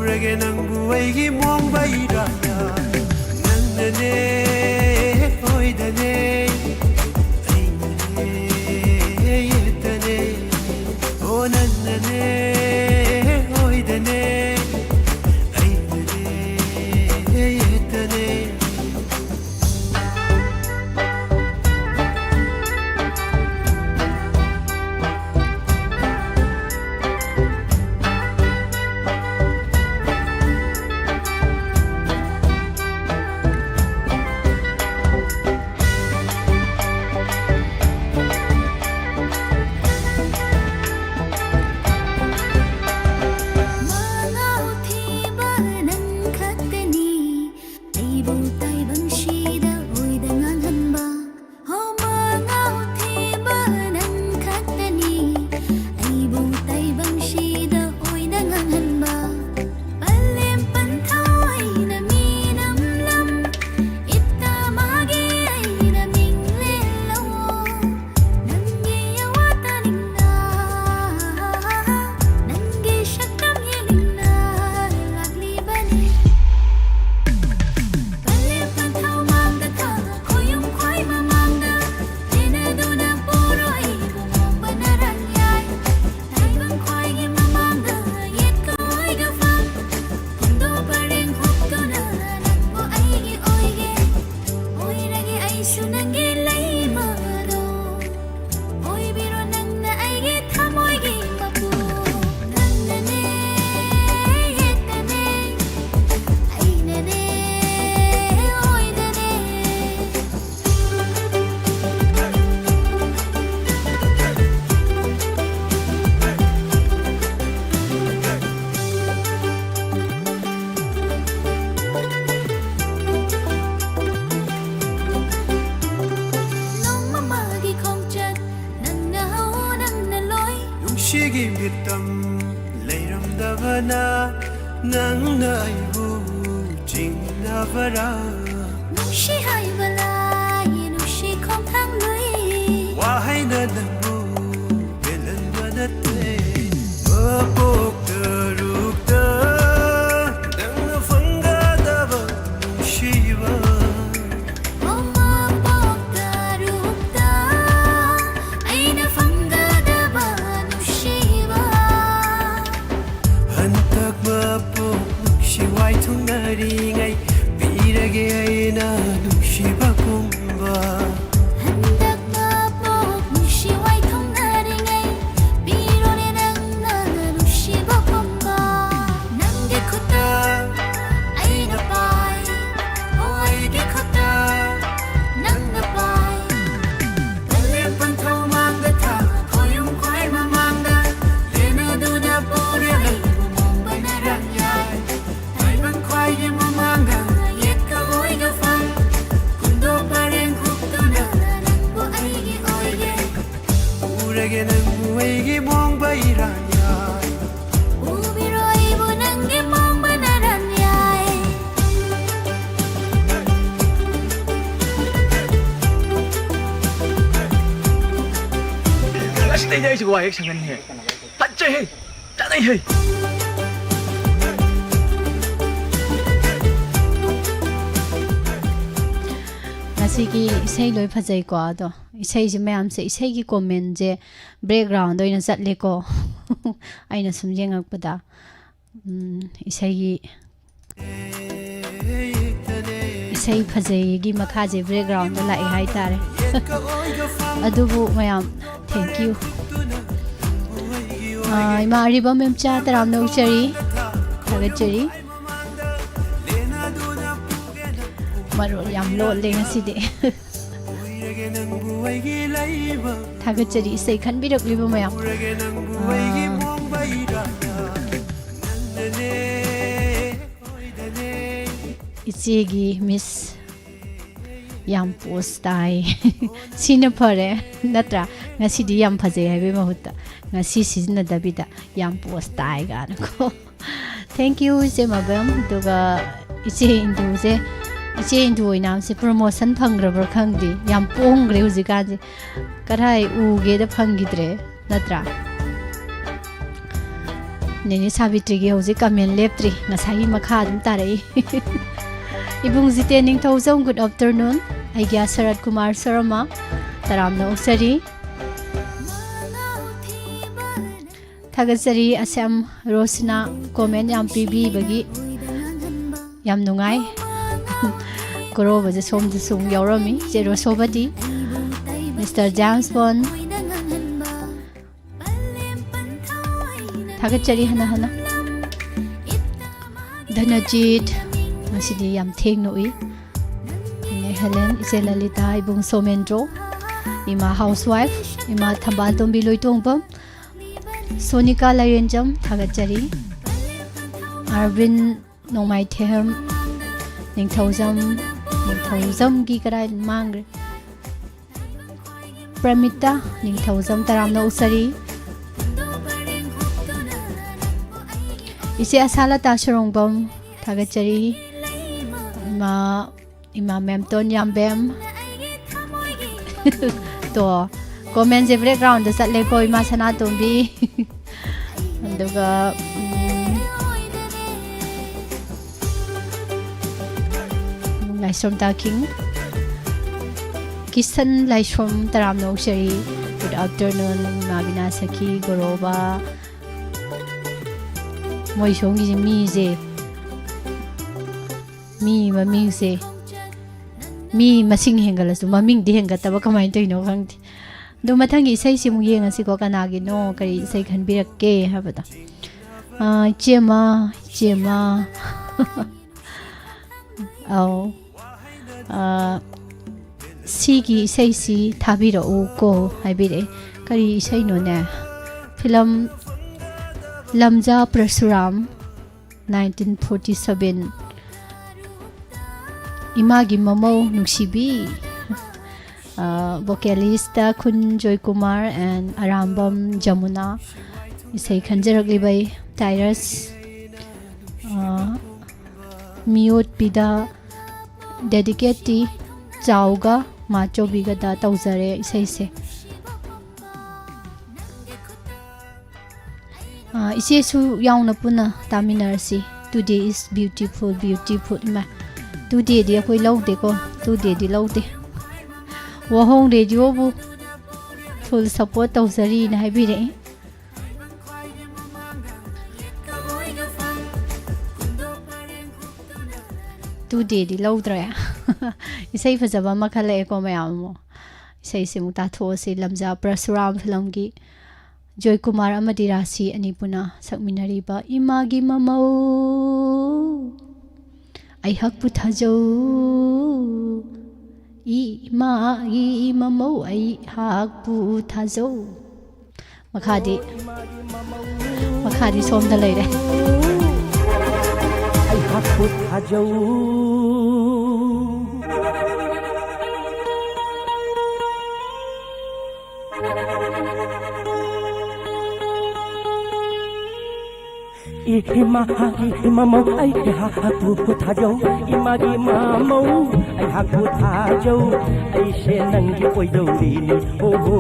Urege nang buai gi mong bai ra ya nang ne 시기 밑담 레이람다바나 낭나 아이부 징나바라 누시 하이발라 이 누시 콩탕 루이 와하이나 남부 벨란바나테 어복더룩다 낭나 방가다바 누시바 Ngai pirage aina nusiba kumba handak mapok nusi wai thong nari ngai pirone nang na nusiba kumba nange khota aina pai oi ge khota nang na pai pale pan thau mang da tha khoyum khoi ma mang da lena du na pore hai mong bana rang yai ai ban khoi ge ma mang da yet ka oi ga fang kundo pareng khuk tu na nang bo ai ge oi ge urage nang muigi mong bairanya ubi roi bo nang ge mong bana rang yai Stay đây chứ quay sang anh hè. Tắt chơi hè. Trả đây hè. Nasiki isai loi phajai ko ado isai je mayam se isai gi comment je background oina chatle ko aina sumjeng akpada isai gi isai phajai gi makha je background la ai hai tare adubu mayam thank you ima riba mem cha taram no chari thagachari maro yam lo le ngasi de thagachari isai khan birak liba mayam ichegi miss yam post tai sina phare natra ngasi di yam phaje haibe mahutta ngasi sizna dabida yam post tai ga ko thank you je mabam duga iche indu je iche indu oinam se promotion phangrabra khangdi yam pongre hujika je karai uge da phangidre natra neni sabitri ge hoje comment leptri ngasai makha dum tarai ibung jite ning thozong good afternoon aigya Sarat Kumar Sarama taramna usari thagachari asam rosna comment yam pb bagi yam nungai koro baje som de sum yaurami zero sobati Mr. James Bond thagachari hana hana Dhanajit masidi yam theng noi Helen ise Lalita ibung Somendro ima housewife ima thambal tombi loitongpam Sonika Layenjam thagachari Arvin Nongmai Them ꯅꯤꯡꯊꯧꯖꯝꯒꯤ ꯀꯗꯥꯏ ꯃꯥꯡꯈ꯭ꯔꯦ ꯄ꯭ꯔꯃꯤꯇꯥ ꯅꯤꯡꯊꯧꯖꯝ ꯇꯔꯥꯝꯅ ꯎꯆꯔꯤ ꯏꯆꯦ ꯑꯁꯥꯂꯇꯥ ꯁꯨꯔꯣꯡꯕꯝ ꯊꯥꯒꯠꯆꯔꯤ ꯏꯃꯥ ꯃꯦꯝꯇꯣꯟ ꯌꯥꯝꯕꯦꯝ ꯇꯣ ꯀꯣꯃꯦꯟꯁꯦ ꯕꯦꯛꯒ꯭ꯔꯥꯎꯟꯗ ꯆꯠꯂꯦꯀꯣ ꯏꯃꯥ ꯁꯅꯥꯇꯣꯝꯕꯤ ꯑꯗꯨꯒ ꯂꯥꯏꯁ꯭ꯔꯣꯝ ꯇꯥꯈꯤꯡ ꯀꯤꯁꯟ ꯂꯥꯏꯁ꯭ꯔꯣꯝ ꯇꯔꯥꯝꯅ ꯎꯆꯔꯤ ꯒꯨꯗ ꯑꯥꯐꯇꯔꯅꯨꯟ ꯏꯃꯥ ꯕꯤꯅꯥ ꯁꯈꯤ ꯒꯣꯔꯣꯕꯥ ꯃꯣꯏ ꯁꯣꯝꯒꯤꯁꯦ ꯃꯤ ꯃꯃꯤꯡꯁꯦ ꯃꯤ ꯃꯁꯤꯡ ꯍꯦꯟꯒꯠꯂꯁꯨ ꯃꯃꯤꯡꯗꯤ ꯍꯦꯟꯒꯠꯇꯕ ꯀꯃꯥꯏꯅ ꯇꯧꯔꯤꯅꯣ ꯈꯪꯗꯦ ꯑꯗꯣ ꯃꯊꯪꯒꯤ ꯏꯁꯩꯁꯤ ꯑꯃꯨꯛ ꯌꯦꯡꯉꯁꯤꯀꯣ ꯀꯅꯥꯒꯤꯅꯣ ꯀꯔꯤ ꯏꯁꯩ ꯈꯟꯕꯤꯔꯛꯀꯦ ꯍꯥꯏꯕꯗꯣ ꯏꯆꯦꯃ ꯑꯧ ꯁꯤꯒꯤ ꯏꯁꯩꯁꯤ ꯊꯥꯕꯤꯔꯛꯎ ꯀꯣ ꯍꯥꯏꯕꯤꯔꯛꯑꯦ ꯀꯔꯤ ꯏꯁꯩꯅꯣꯅꯦ ꯐꯤꯂꯝ ꯂꯝꯖꯥ ꯄ꯭ꯔꯁꯨꯔꯥꯝ 1947 이마기 ममौ नुक्सिबी vocalist खुन Jaikumar and arambam jamuna isai khanjaraklibai tyrus miot pida dedicate chauga machobiga da tauzare isai se ise su yauna puna taminarsi today is beautiful ma today di akoi laude ko today di laude wahong radio bu full support tauzari na haibire today di laudra isai fajaba makhale ko mayam mo isai se muta thosi lamja prasuram film gi joy kumar amadi rasi anipuna sakminari ba imagi mamau ai hak pu thajau imagi mamau ai hak pu thajau makhadi somda leire ai hak pu thajau Imamau ai haku thajau imagi mamau ai haku thajau ai she nangi oi dori ni ho ho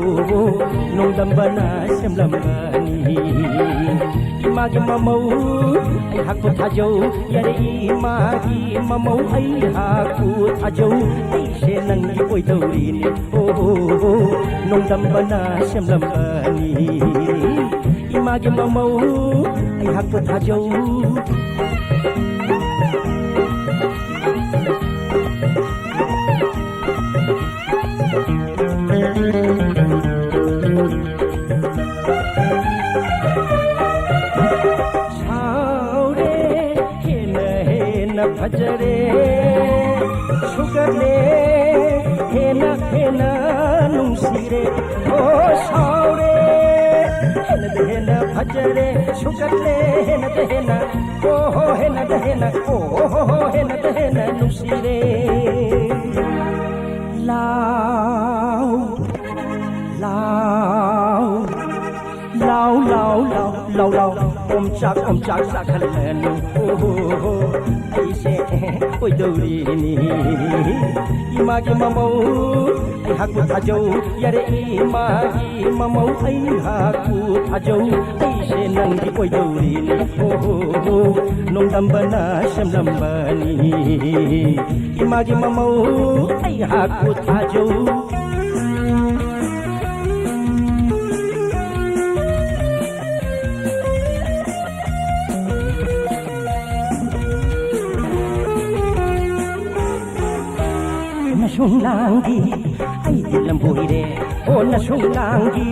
nong dambana semlambani imagi mamau ai haku thajau yare imagi mamau ai haku thajau ai she nangi oi dori ni ho nong dambana semlambani imagi mamau ai haku thajau chaure hena bhajare sugale hena nungsire oh chaure hena bhajare sugale hena oh hena oh hena nungsire lao om chak sakhalan oh ai se oi dori ni imagi mamau ai haku thajau yare imagi mamau ai haku thajau ai se nangi oi dori ni oh nong dambana semlambani imagi mamau ai haku thajau Sunlangi ai lamboire oh na sunlangi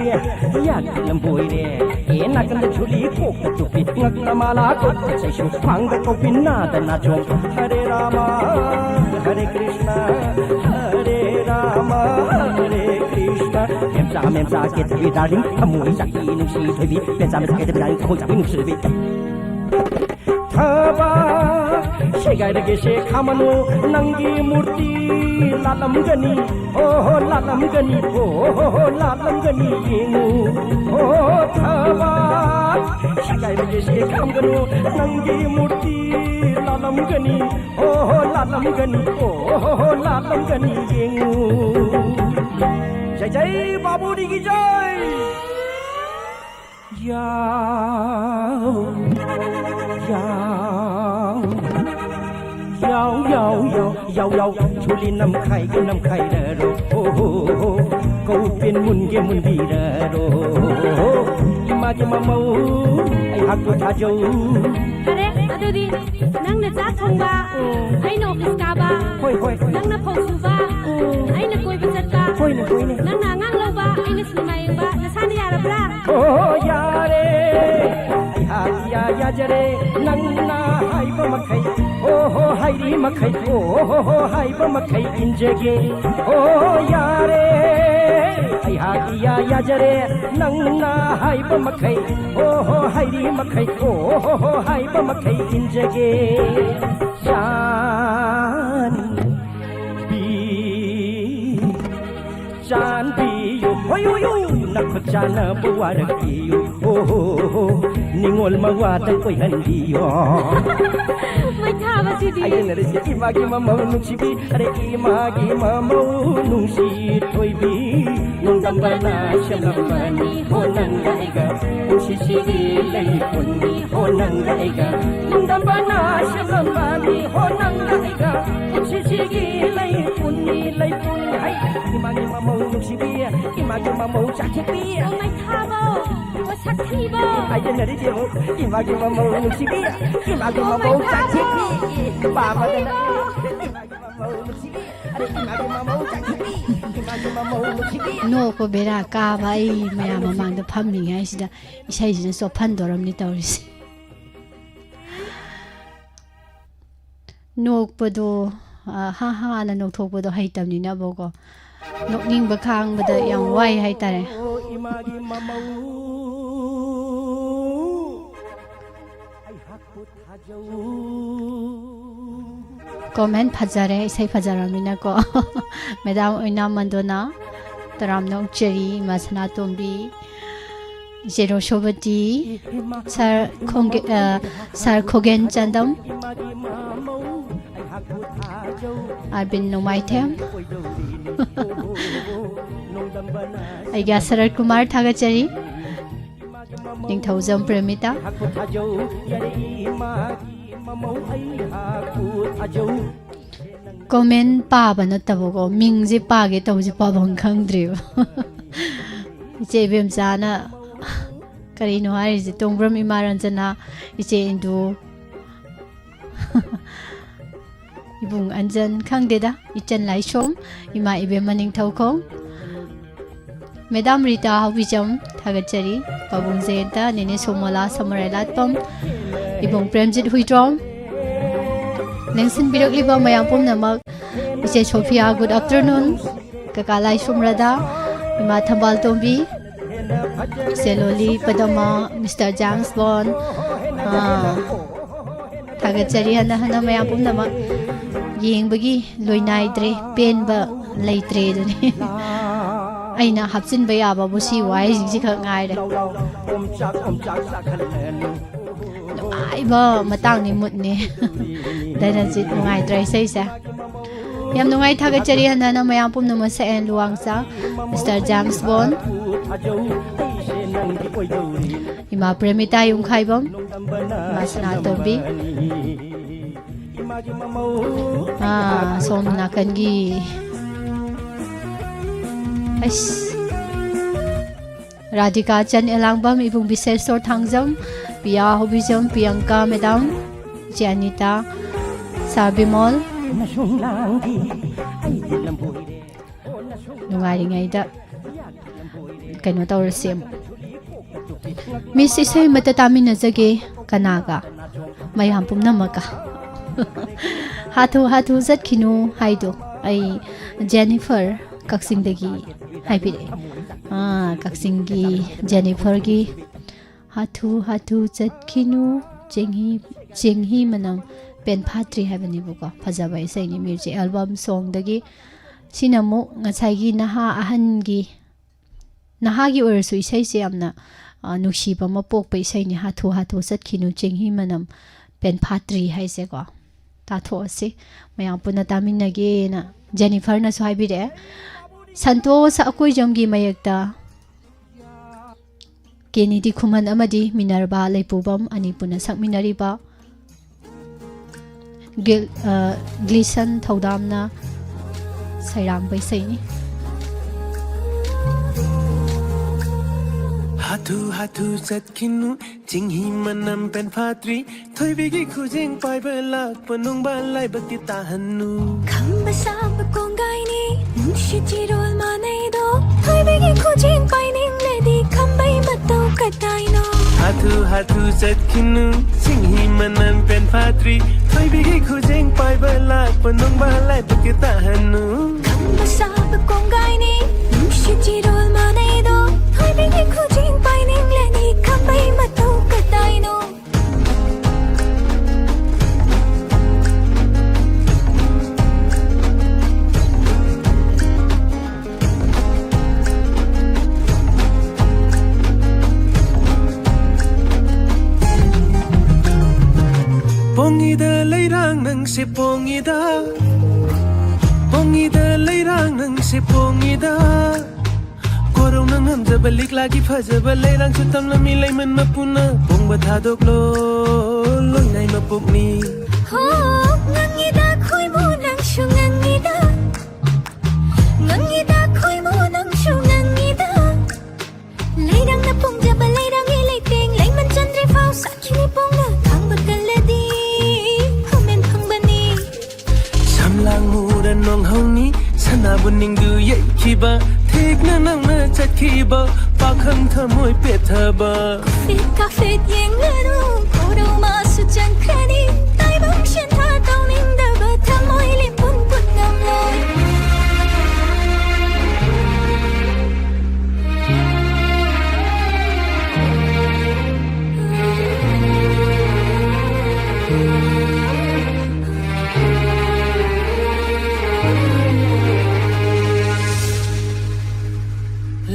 ya lamboire e na kan chuli ko tu pit ngak na mala ko sai shu phang ko pinna da na chom hare rama hare krishna mem sa ke tu darling amoi sa ki nu si thoi bi pe sa me ke tu darling ko sa bi nu si bi थबा सेगाइरगे से खामनु नंगी मूर्ति लालमगनी हो लालमगनी हो लालमगनी येंगु हो थबा सेगाइरगे से खामगनु नंगी मूर्ति लालमगनी हो लालमगनी हो लालमगनी येंगु जय जय बाबूजी की जय याओ चुली नमखाई रो हो कौ पेन मुनगे मुनबीरो इमा ममौ आई हाकु थाजौ अरे अदुदी नंगना चा थोंबा आइना ऑफिस काबा होय नंगना फौसुबा आइना कोइबा चटबा होयने नंगना आंगां लौबा आइना सिनेमा येंबा नसानि यारब्रा ओ यारे या जरे नंगना हाइबा मखै ओ हाइरी मखै ओ हाइबा मखै इंजगे ओ यारे या जरे नंगना हाइबा मखै ओ हाइरी मखै ओ हाइबा मखै इंजगे चांदियो होयो नखचाना बुवारकियो हो निंगोल मवाद कोई हंदियो मैं थाबा सिदी आई नरे से इमागी ममौ नुसिबी अरे इमागी ममौ नुसि थोइबी नंदम्बना शलम्बनी हो नंगाइगा उसिसिगी लै पुन्नी हो नंगाइगा नंदम्बना शलम्बनी हो नंगाइगा उसिसिगी लै पुन्नी लै पुन्नी हाय इमागी ममौ नुसिबी इमागी ममौ चाखिबी ओ मैं थाबा ओ सखीबा आई नरे से इमागी ममौ नुसिबी इमागी ममौ चाखिबी बाबा इमागी ममौ नुसिबी अरे इमागी ममौ चाखिबी इमागी ममौ नुसिबी ꯅꯣꯛꯄ ꯕꯦꯔꯥ ꯀꯥꯕ ꯑꯩ ꯃꯌꯥꯝ ꯃꯃꯥꯡꯗ ꯐꯝꯂꯤꯉꯩꯁꯤꯗ ꯏꯁꯩꯁꯤꯅ ꯆꯣꯞꯍꯟꯗꯣꯔꯝꯅꯤ ꯇꯧꯔꯤꯁꯦ ꯅꯣꯛꯄꯗꯣ ꯍꯥꯅ ꯅꯣꯛꯊꯣꯛꯄꯗꯣ ꯍꯩꯇꯕꯅꯤꯅꯕꯀꯣ ꯅꯣꯛꯅꯤꯡꯕ ꯈꯥꯡꯕꯗ ꯌꯥꯝ ꯋꯥꯏ ꯍꯥꯏꯇꯥꯔꯦ इमागी ममौ आई हाकु थाजौ कमेंट फजरे इसे फजरमिनाको मैडम ओइना मंदोना तराम नौचरी मसना तोंबी जेरो शोबती सर खोगेन चंदम अरबिन नोमाइथेम आइगा सरल कुमार थागचरी निंगथौजम प्रेमिता कमेंट पाबा नतबको मिंगजे पागे तबजे पाबम खंगद्रिबो इचे बेमजाना करिनो हारिजे तोंब्रम इमारंजना इचे इंदु इबुंग अंजन खंगदेदा इचन लाइसोम इमा इबेम मनिंगथौखो मैडम रीता हाविजम थागचरी पाबुंग जेंता नेने सोमोला समरेलातपम इबुंग प्रेमजित हुइद्रोम लेंसिन बिरकलिबा मयाम पुमनमक इचे सोफिया गुड आफ्टरनून कका लाइसोम रदा इमा थंबाल तोंबी सेलोली पदमा मिस्टर जाम्स बॉन थागचरी हना हना मयाम पुमनमक येंबगी लोइनाइद्रे पेनबा लेइत्रे दुनी अइना हापचिनबा याबाबु सि वाइ जिंजि ख गाइरे नुंगाइबा मतांगनि मुदनि दाइनाजित नुंगाइद्रे सैसा याम नुंगाइ थागचरी हनाना मयाम पुमनम सेन लुवांगसा मिस्टर जेम्स बॉन इमा प्रेमिता युंखाइबम मासना तोबी सोम नाकनगी राधिका चंद एलांगबम इबुंग बिसेसोर थांगजम पिया होबिजम प्रियंका मैडम जेनिता साबिमोल नुंगारिङैदा कनो तौरसेम मिस इसे मत तामिनजगे कनागा मयाम पुमनमका हाथु हाथु जटखिनु हाइदो आई जेनिफर कक्सिंगदगी हाइबिरे कक्सिंगी जेनिफर की हाथु हाथु जटखिनु जेंगी ꯆꯦꯡꯍꯤ ꯃꯅꯝ ꯄꯦꯟ ꯐꯥꯠꯇ꯭ꯔꯤ ꯍꯥꯏꯕꯅꯦꯕꯀꯣ ꯐꯖꯕ ꯏꯁꯩꯅꯤ ꯃ꯭ꯌꯨꯖꯤꯛ ꯑꯦꯜꯕꯝ ꯁꯣꯡꯗꯒꯤ ꯁꯤꯅ ꯑꯃꯨꯛ ꯉꯁꯥꯏꯒꯤ ꯅꯍꯥꯒꯤ ꯑꯣꯏꯔꯁꯨ ꯏꯁꯩꯁꯦ ꯌꯥꯝꯅ ꯅꯨꯡꯁꯤꯕ ꯑꯃ ꯄꯣꯛꯄ ꯏꯁꯩꯅꯤ ꯍꯥꯊꯨ ꯍꯥꯊꯨ ꯆꯠꯈꯤꯅꯨ ꯆꯦꯡꯍꯤ ꯃꯅꯝ ꯄꯦꯟ ꯐꯥꯠꯇ꯭ꯔꯤ ꯍꯥꯏꯁꯦꯀꯣ ꯇꯥꯊꯣꯛꯑꯁꯤ ꯃꯌꯥꯝ ꯄꯨꯟꯅ ꯇꯥꯃꯤꯟꯅꯒꯦꯅ ꯖꯦꯅꯤꯐꯔꯅꯁꯨ ꯍꯥꯏꯕꯤꯔꯛꯑꯦ ꯁꯟꯇꯣꯁ ꯑꯀꯣꯏꯖꯝꯒꯤ ꯃꯌꯦꯛꯇ ꯀꯦꯅꯤꯗꯤ ꯈꯨꯃꯟ ꯑꯃꯗꯤ ꯃꯤꯅꯔꯕꯥ ꯂꯩꯄꯨꯕꯝ ꯑꯅꯤ ꯄꯨꯟꯅ ꯁꯛꯃꯤꯟꯅꯔꯤꯕ ꯒ꯭ꯂꯤꯁꯟ ꯊꯧꯗꯥꯝꯅ ꯁꯩꯔꯥꯡꯕ ꯏꯁꯩꯅꯤ Hatu hatu zatkinu jinghi manam pen phatri thoibigi khujing pai belak panung balai bakti tahanu khamba sab kongai ni nushi chirol manai do thoibigi khujing pai ning ledi khambai matau katai no Hatu hatu zatkinu jinghi manam pen phatri thoibigi khujing pai belak panung balai bakti tahanu khamba sab kongai ni nushi chirol manai do thoibigi khujing pai ning ledi khambai matau katai no Pongida leirang nang se pongida leirang nang se pongida Korong nang hamza balik lagi fajaba leirang chutam lami laiman mapuna pongba thadok lo loi nai mapuk ni ho ngangida khoi mo nang shu ngangida khoi mo nang shu ngangida leirang na pongjaba leirang e leiteng laiman chandre phau sakini pongna thangba kaladi humen phangbani Samlang muran nong hauni sana buning du yai khiba thek na nang na chakhiba pakhang thamoi pe thaba fit ka fit yeng lanu koro ma su chang khani tai bang shin tha tau ning da ba thamoi lim pun put ngam loi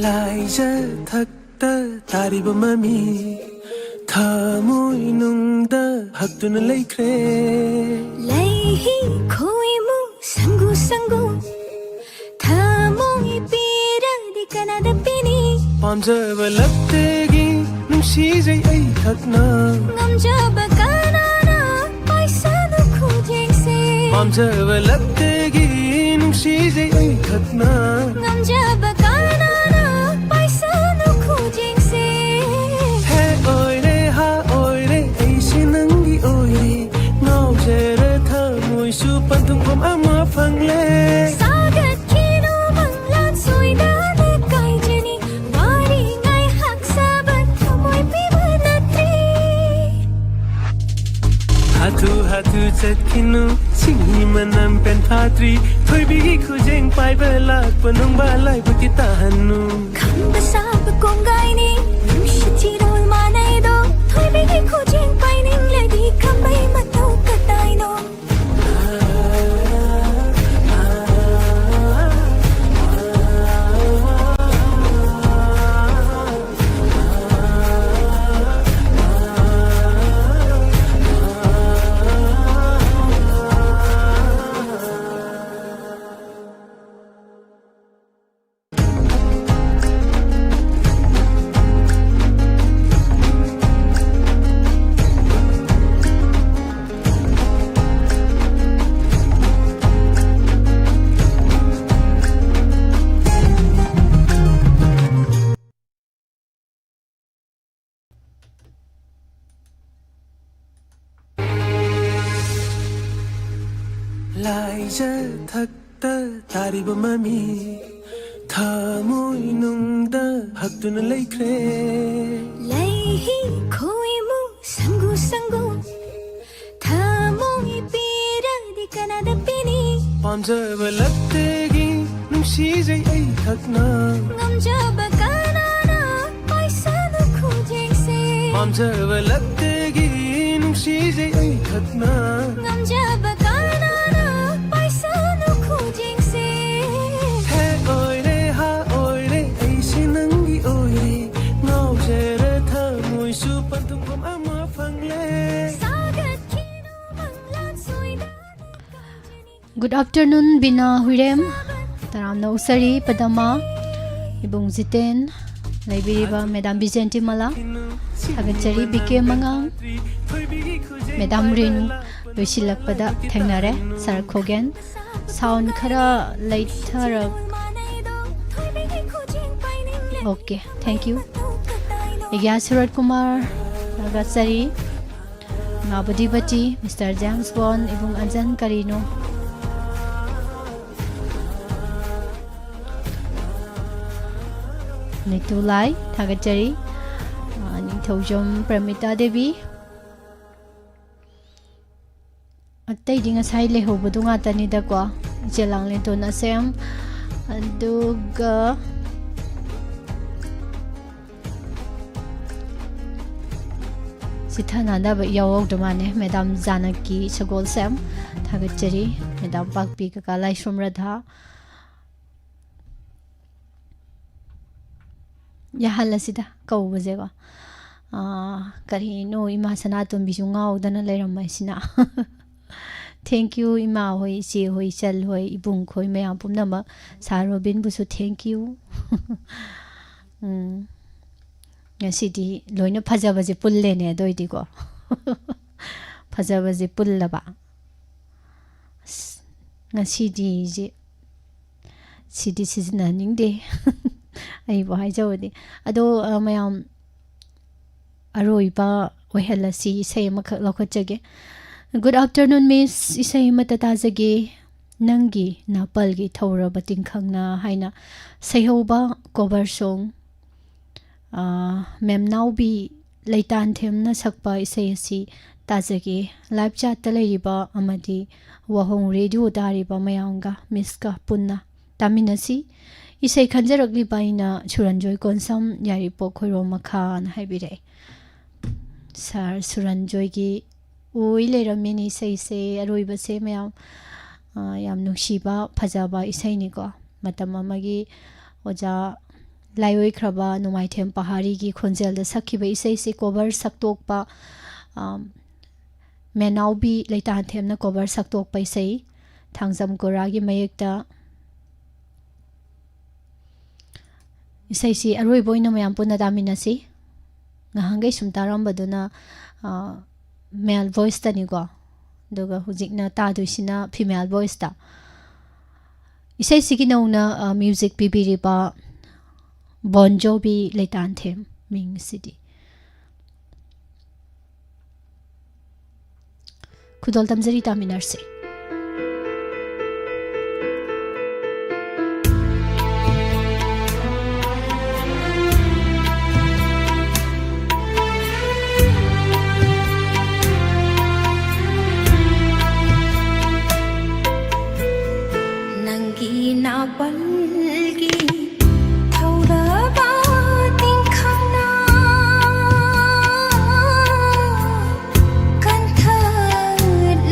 Lai ja thak ta tari ba mami thamoi nung da hak tu na lai kre lai hi khoi mu sangu sangu thamoi pira di kana da pini pamjaba laptegi nung si jai ai thak na ngam jaba kana na paisa nu khujeng se pamjaba laptegi nung si jai ai thak na ngam jaba kana na paisa nu khujeng se he oi re ai si nang gi oi re ngau je re thamoi su pan tung khom ama phang le sagat kino banglan soi da ne kai jeni wari ngai hak sabat thamoi pi banatri Hatu hatu chatkinu singhi manam pen phatri thoibigi khujeng pai belak panung balai bakti tahanu khamba sab kongai ni nushi chirol manai do thoibigi khujeng pai ning ledi khambai matau katai no Lai ja thak ta tari ba mami thamoi nung da hak tu na lai kre lai hi khoi mu sangu sangu thamoi pira di kana da pini pamjaba laptegi nung si jai ai thak na ngam jaba kana na paisa nu khujeng se pamjaba laptegi nung ꯅꯨꯡꯁꯤꯖꯩ ꯑꯩ ꯈꯛꯅ Ngamjaba kanana paisanu khujingse ꯍꯦ ꯑꯣꯏꯔꯦ ꯍꯥ ꯑꯣꯏꯔꯦ ꯑꯩꯁꯦ ꯅꯪꯒꯤ ꯑꯣꯏꯔꯦ ꯉꯥꯎꯖꯔ ꯊꯃꯣꯏꯁꯨ ꯄꯟꯊꯨꯡꯐꯝ ꯑꯃ ꯐꯪꯂꯦ sagat kinu manglan soida Good afternoon, Bina Huirem. Taramna Usari, Padama, Ibung Ziten, Laibiriba, Madam Vicente Mala, Hagachari, Bike Mangang, Madam Rinu, Lushilak Pada, Tangnare, Sarakogan, Sound Kara, later. Okay, thank you. Igyasurat Kumar, Hagachari, Mabudi Bati, Mr. James Bond, Ibung Anjan Karino. Nitulai, Thagachari, Nithojom Pramita Devi. Atay di nga say leho budo nga tanida ko. Ijelang nito na sem. Aduga. Si Thanada ba yawag dumane, Madam Janaki Sagol Sem. Thagachari, Madam Pagpi Kakalay Shumradha. Yahala sida kaubaze ko karino ima sanatum bisunga udana leiramai sina thank you ima hoi si hoi chal hoi ibung khoi mayam pumnama sarobin busu thank you ngasidi loina phajabaje pulle ne doidi ko phajabaje pullaba ngasidi je sidi sizna ningde ai bo hai jawdi ado mayam aroiba ohelasi sei makha lokhachage good afternoon miss isai matata jage nangi napal gi thora bating khangna haina seihoba cover song mem naubi leitan themna sakpa isai si tajage live chat ta leiba amadi wahong radio dariba mayanga miss ka punna taminasi Isai Kanjaragli Baina Suranjoy Konsam Yaripo Khoro Makhan Haibire Sar Suranjoy gi Uile Ramini Say Se Aruiba Se Mayam Yam Nushiba Pajaba Isai Niko Matamamagi Oja Laioi Kraba Numai Them Pahari gi Khonjel da Sakiba Isai Se cover Saktokpa Menaubi Leitan Them na cover Saktokpa Isai Thangjam Koragi Mayekta Isai si aroi boina mayam puna damina si ngahangai sumtaram baduna male voice tani go doga hujikna ta duisina female voice ta isai sigi nauna music bibiri ba Bon Jovi leitan them ming city khudol tamjari taminar se Balgi thora ba ting khana kan tha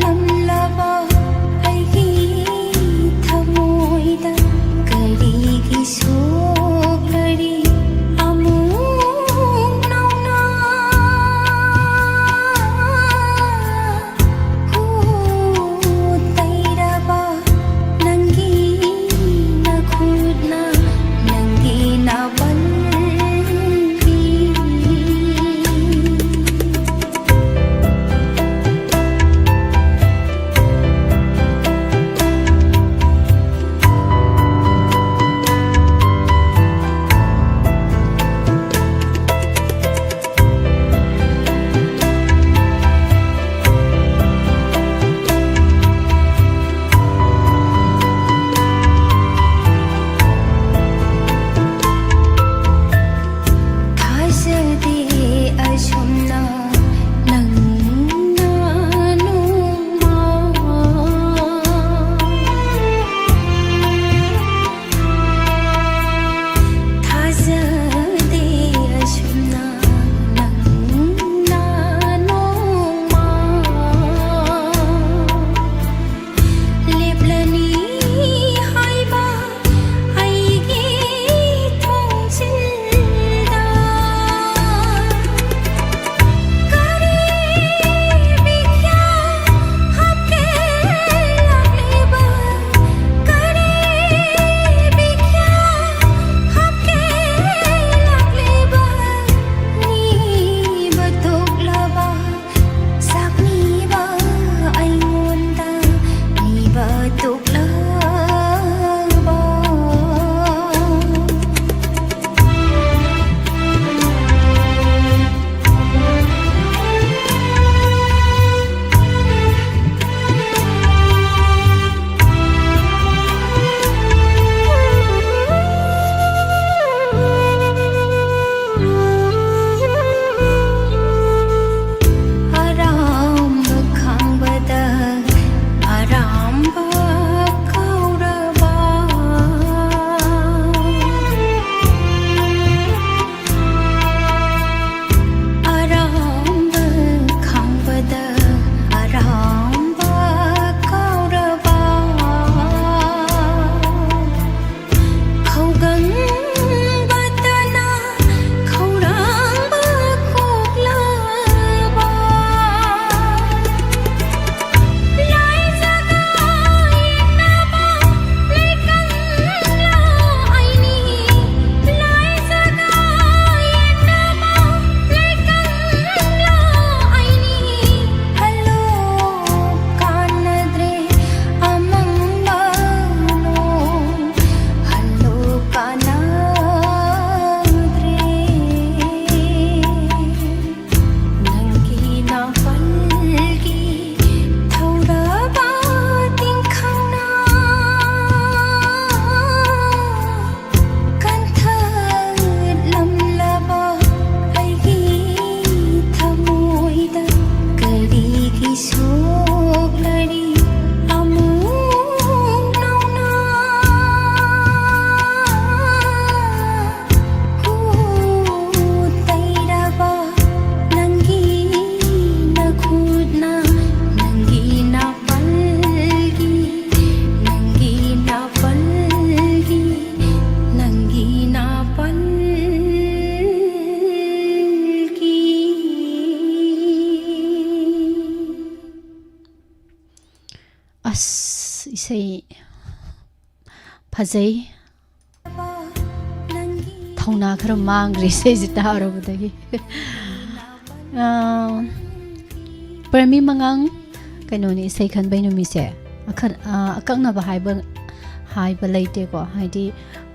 lam laba ai gi thamoi da kari gi sok lari amu nauna hu taira ba nangi फजै थौना खर मांग्री इसैसे तारबदगी परमी मंगांग कनोनी इसै खनबै नुमिसे अकक्नबा हाइबा लेतेको हाइदि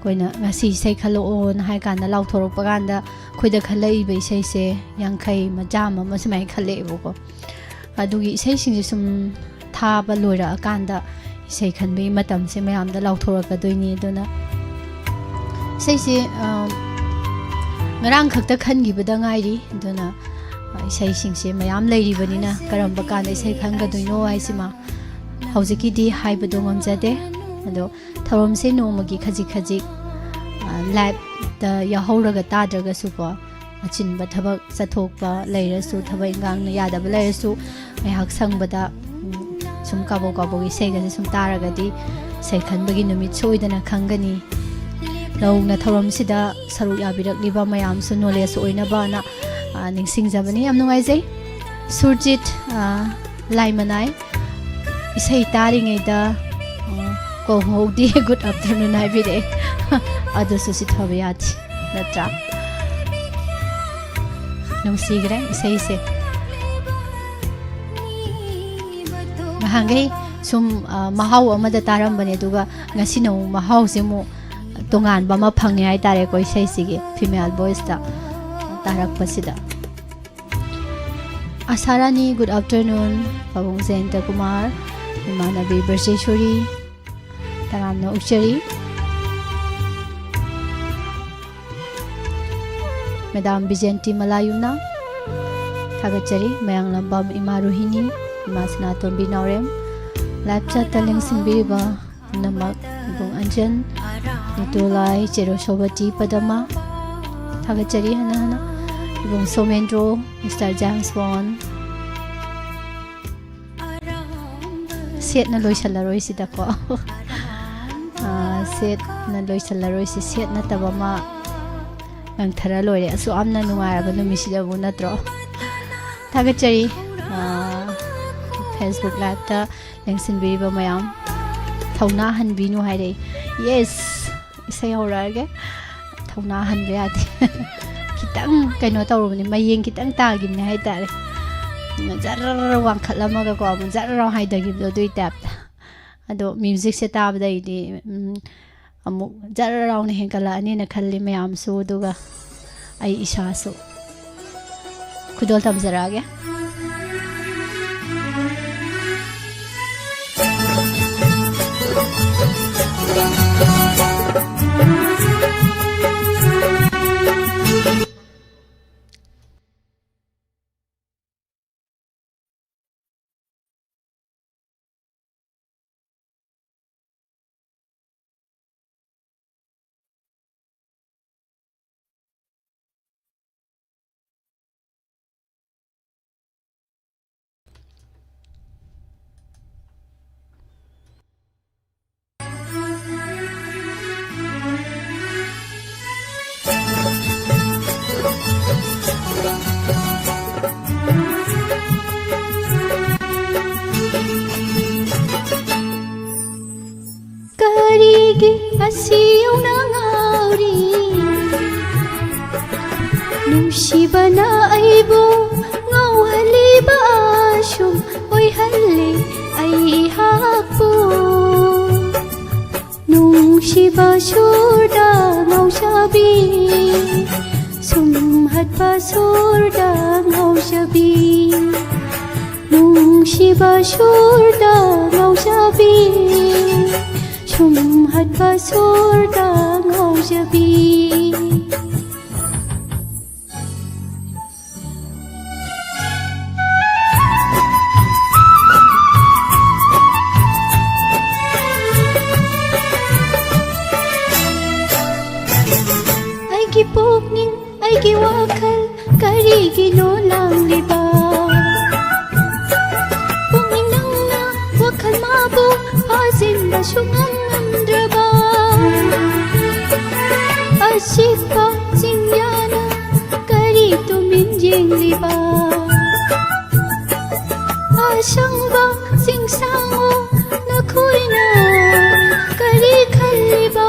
Koyna ngasi isai khalo na hai kana lauthorok paganda khoida khalai be isai se yankhai majam ma smai khale boko adugi isai sing sum tha ba loira akanda isai khanbe matam se mayam da lauthorok ka doini dona isai se ngarang khakta khangi bada ngairi dona isai sing se mayam leiri banina karamba kana isai khanga doino aisima haujiki di haiba dongam jade ado thorom se nomagi khaji khaji live da yahuraga tadraga su ko achin ba thabak sathokpa leirasu thabai ngang na yada ba leirasu mai hak sangbada sum kabo kabo gi sei ga sum taraga di sei khanbagi numit soidana khangani launa thorom sida saru yabirak liba mayam su knowledge oina ba na ningsing jabani am nungai jai surjit laimanai isai tari ngai da ko hodi good afternoon I bide adu susi thabiyati natra nung sigre isai se mahangai sum mahau amada taram bane duga ngasi no mahau se mu tongan ba ma phange ai tare ko isai sige female voice ta tarak pasida asarani good afternoon pabung Jayanta Kumar Imanabi Berjeshwari Taramna Ukchari Madam Bijenti Malayuna Thagachari Mayang Lambam Ima Rohini Ima Sanaton Binaurem Live chat taling sinbiriba Namak Ibong Anjan Nitulai Chero Shobati Padama Thagachari Hana Ibong Somendro Mr. James Bond Set na loy salaroi sida ko set na loy salaroi si set na tabama ang thara loy asu amna nungaraba numisida bu natro thagachari Facebook live ta lengsin biriba mayam thauna hanbinu haire yes isai horage thauna hanbe adi kitang kaino tawrubani mayeng kitang tagim ne haitare jar wang khalama ga ko jar raw haidagi do dui tap ado music se tab dai di amu jar raw ne henkala ani na khalli mayam su duga ai isha su khudol tab zarage Asiyong nangauri Nungsibana aibo Ngaw haliba asyum Oy hali ay hakpo Nungsiba surda ngaw sabi Sumhat pa surda ngaw sabi Nungsiba surda ngaw sabi Sumhat pa surda ngaw sabi Aigi pugning, aigi wakal, karigi no lang liba Punginang na wakal mabu, hazin na syungang andraba Ashipa singyana, karito minjing liba Asyang ba singsango, nakuy na, kari kaliba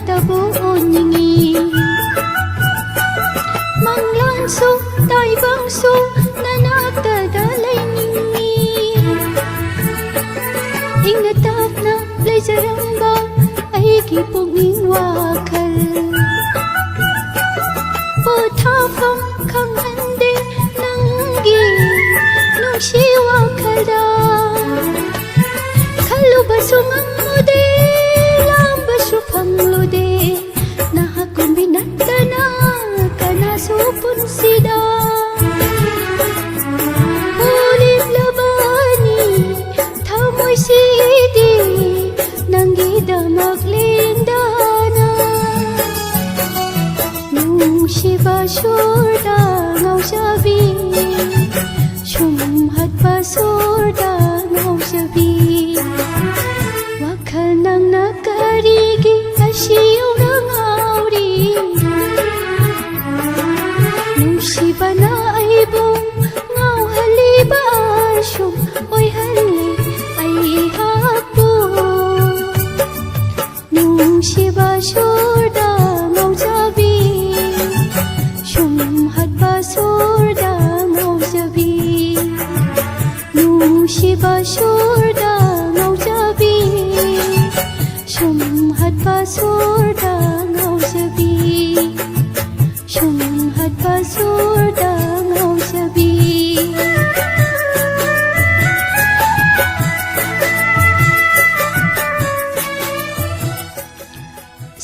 ꯇꯕꯨ ꯎꯅꯤꯡꯉꯤ ꯃꯪꯂꯥꯟꯁꯨ ꯇꯥꯏꯕꯪꯁꯨ ꯅꯅꯥꯛꯇꯗ ꯂꯩꯅꯤꯡꯉꯤ ꯏꯪꯅ ꯇꯞꯅ ꯂꯩꯖꯔꯝꯕ ꯑꯩꯒꯤ ꯄꯨꯛꯅꯤꯡ ꯋꯥꯈꯜ ꯄꯣꯊꯥꯐꯝ ꯈꯪꯍꯟꯗꯦ ꯅꯪꯒꯤ ꯅꯨꯡꯁꯤ ꯋꯥꯈꯜꯗ ꯈꯜꯂꯨꯕꯁꯨ ꯉꯝꯃꯨꯗꯦ ꯂꯥꯝꯕꯁꯨ ꯐꯪꯂꯨꯗे ꯅꯍꯥꯛꯀꯨꯝꯕꯤ ꯅꯠꯇꯅ ꯀꯅꯥꯁꯨ ꯄꯨꯟꯁꯤꯗ ꯎꯂꯤꯞꯂꯕꯅꯤ ꯊꯃꯣꯏꯁꯤꯗꯤ ꯅꯪꯒꯤꯗꯃꯛ ꯂꯦꯡꯗꯅ ꯅꯨꯡꯁꯤꯕ ꯁꯨꯔꯗ ꯉꯥꯎꯖꯕꯤ ꯁꯨꯝꯍꯠꯄ ꯁꯨꯔꯗ ꯉꯥꯎꯖꯕꯤ ꯋꯥꯈꯜ ꯅꯪꯅ ꯀꯔꯤꯒꯤ ꯑꯁꯤ ꯌꯧꯅ ꯉꯥꯎꯔꯤ ꯅꯨꯡꯁꯤꯕꯅ ꯑꯩꯕꯨ ꯉꯥꯎꯍꯜꯂꯤꯕ ꯑꯁꯨꯝ ꯑꯣꯏꯍꯜꯂꯤ ꯑꯩꯍꯥꯛꯄꯨ ꯅꯨꯡꯁꯤꯕ ꯁꯨꯔꯗ ꯉꯥꯎꯖꯕꯤ ꯁꯨꯝꯍꯠꯄ ꯁꯨꯔꯗ ꯉꯥꯎꯖꯕꯤ ꯅꯨꯡꯁꯤꯕ ꯁꯨꯔꯗ ꯉꯥꯎꯖꯕꯤ ꯁꯨꯝꯍꯠꯄ ꯁꯨꯔꯗ ꯉꯥꯎꯖꯕꯤ ꯁꯨꯝꯍꯠꯄ ꯁꯨꯔꯗ ꯉꯥꯎꯖꯕꯤ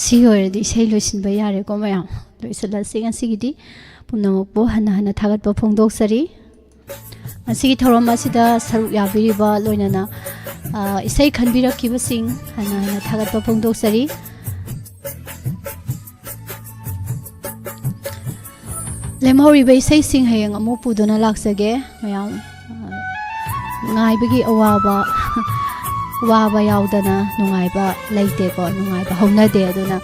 ꯁꯤ ꯑꯣꯏꯔꯗꯤ ꯏꯁꯩ ꯂꯣꯏꯁꯤꯟꯕ ꯌꯥꯔꯦꯀꯣ ꯃꯌꯥꯝ ꯂꯣꯏꯁꯤꯜꯂꯁꯤ ꯉꯁꯤꯒꯤꯗꯤ ꯄꯨꯝꯅꯃꯛꯄꯨ ꯍꯟꯅ ꯍꯟꯅ ꯊꯥꯒꯠꯄ ꯐꯣꯡꯗꯣꯛꯆꯔꯤ ꯉꯁꯤꯒꯤ ꯊꯧꯔꯝ ꯑꯁꯤꯗ ꯁꯔꯨꯛ ꯌꯥꯕꯤꯔꯤꯕ ꯂꯣꯏꯅꯅ ꯏꯁꯩ ꯈꯟꯕꯤꯔꯛꯈꯤꯕꯁꯤꯡ ꯍꯟꯅ ꯍꯟꯅ ꯊꯥꯒꯠꯄ ꯐꯣꯡꯗꯣꯛꯆꯔꯤ ꯂꯦꯝꯍꯧꯔꯤꯕ ꯏꯁꯩꯁꯤꯡ ꯍꯌꯦꯡ ꯑꯃꯨꯛ ꯄꯨꯗꯨꯅ ꯂꯥꯛꯆꯒꯦ ꯃꯌꯥꯝ ꯉꯥꯏꯕꯒꯤ ꯑꯋꯥꯕ ꯋꯥꯕ ꯌꯥꯎꯗꯅ ꯅꯨꯡꯉꯥꯏꯕ ꯂꯩꯇꯦꯀꯣ ꯅꯨꯡꯉꯥꯏꯕ ꯍꯧꯅꯗꯦ ꯑꯗꯨꯅ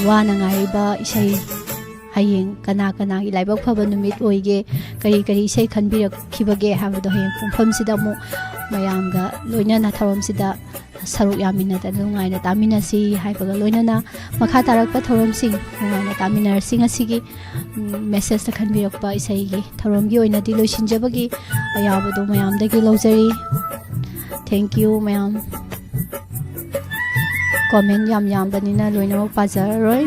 ꯋꯥꯅ ꯉꯥꯏꯔꯤꯕ ꯏꯁꯩ ꯍꯌꯦꯡ ꯀꯅꯥ ꯀꯅꯥꯒꯤ ꯂꯥꯏꯕꯛ ꯐꯕ ꯅꯨꯃꯤꯠ ꯑꯣꯏꯒꯦ ꯀꯔꯤ ꯀꯔꯤ ꯏꯁꯩ ꯈꯟꯕꯤꯔꯛꯈꯤꯕꯒꯦ ꯍꯥꯏꯕꯗꯣ ꯍꯌꯦꯡ ꯄꯨꯡꯐꯝꯁꯤꯗ ꯑꯃꯨꯛ ꯃꯌꯥꯝꯒ ꯂꯣꯏꯅꯅ ꯊꯧꯔꯝꯁꯤꯗ ꯁꯔꯨꯛ ꯌꯥꯃꯤꯟꯅꯗꯅ ꯅꯨꯡꯉꯥꯏꯅ ꯇꯥꯃꯤꯟꯅꯁꯤ ꯍꯥꯏꯕꯒ ꯂꯣꯏꯅꯅ ꯃꯈꯥ ꯇꯥꯔꯛꯄ ꯊꯧꯔꯝꯁꯤꯡ ꯅꯨꯡꯉꯥꯏꯅ ꯇꯥꯃꯤꯟꯅꯔꯁꯤ ꯉꯁꯤꯒꯤ ꯃꯦꯁꯦꯖꯇ ꯈꯟꯕꯤꯔꯛꯄ ꯏꯁꯩꯒꯤ ꯊꯧꯔꯝꯒꯤ ꯑꯣꯏꯅꯗꯤ ꯂꯣꯏꯁꯤꯟꯖꯕꯒꯤ ꯑꯌꯥꯕꯗꯣ ꯃꯌꯥꯝꯗꯒꯤ ꯂꯧꯖꯔꯤ ꯊꯦꯡꯛ ꯌꯨ ꯃꯌꯥꯝ ꯀꯣꯃꯦꯟ ꯌꯥꯝ ꯌꯥꯝꯕꯅꯤꯅ ꯂꯣꯏꯅꯃꯛ ꯄꯥꯖꯔꯔꯣꯏ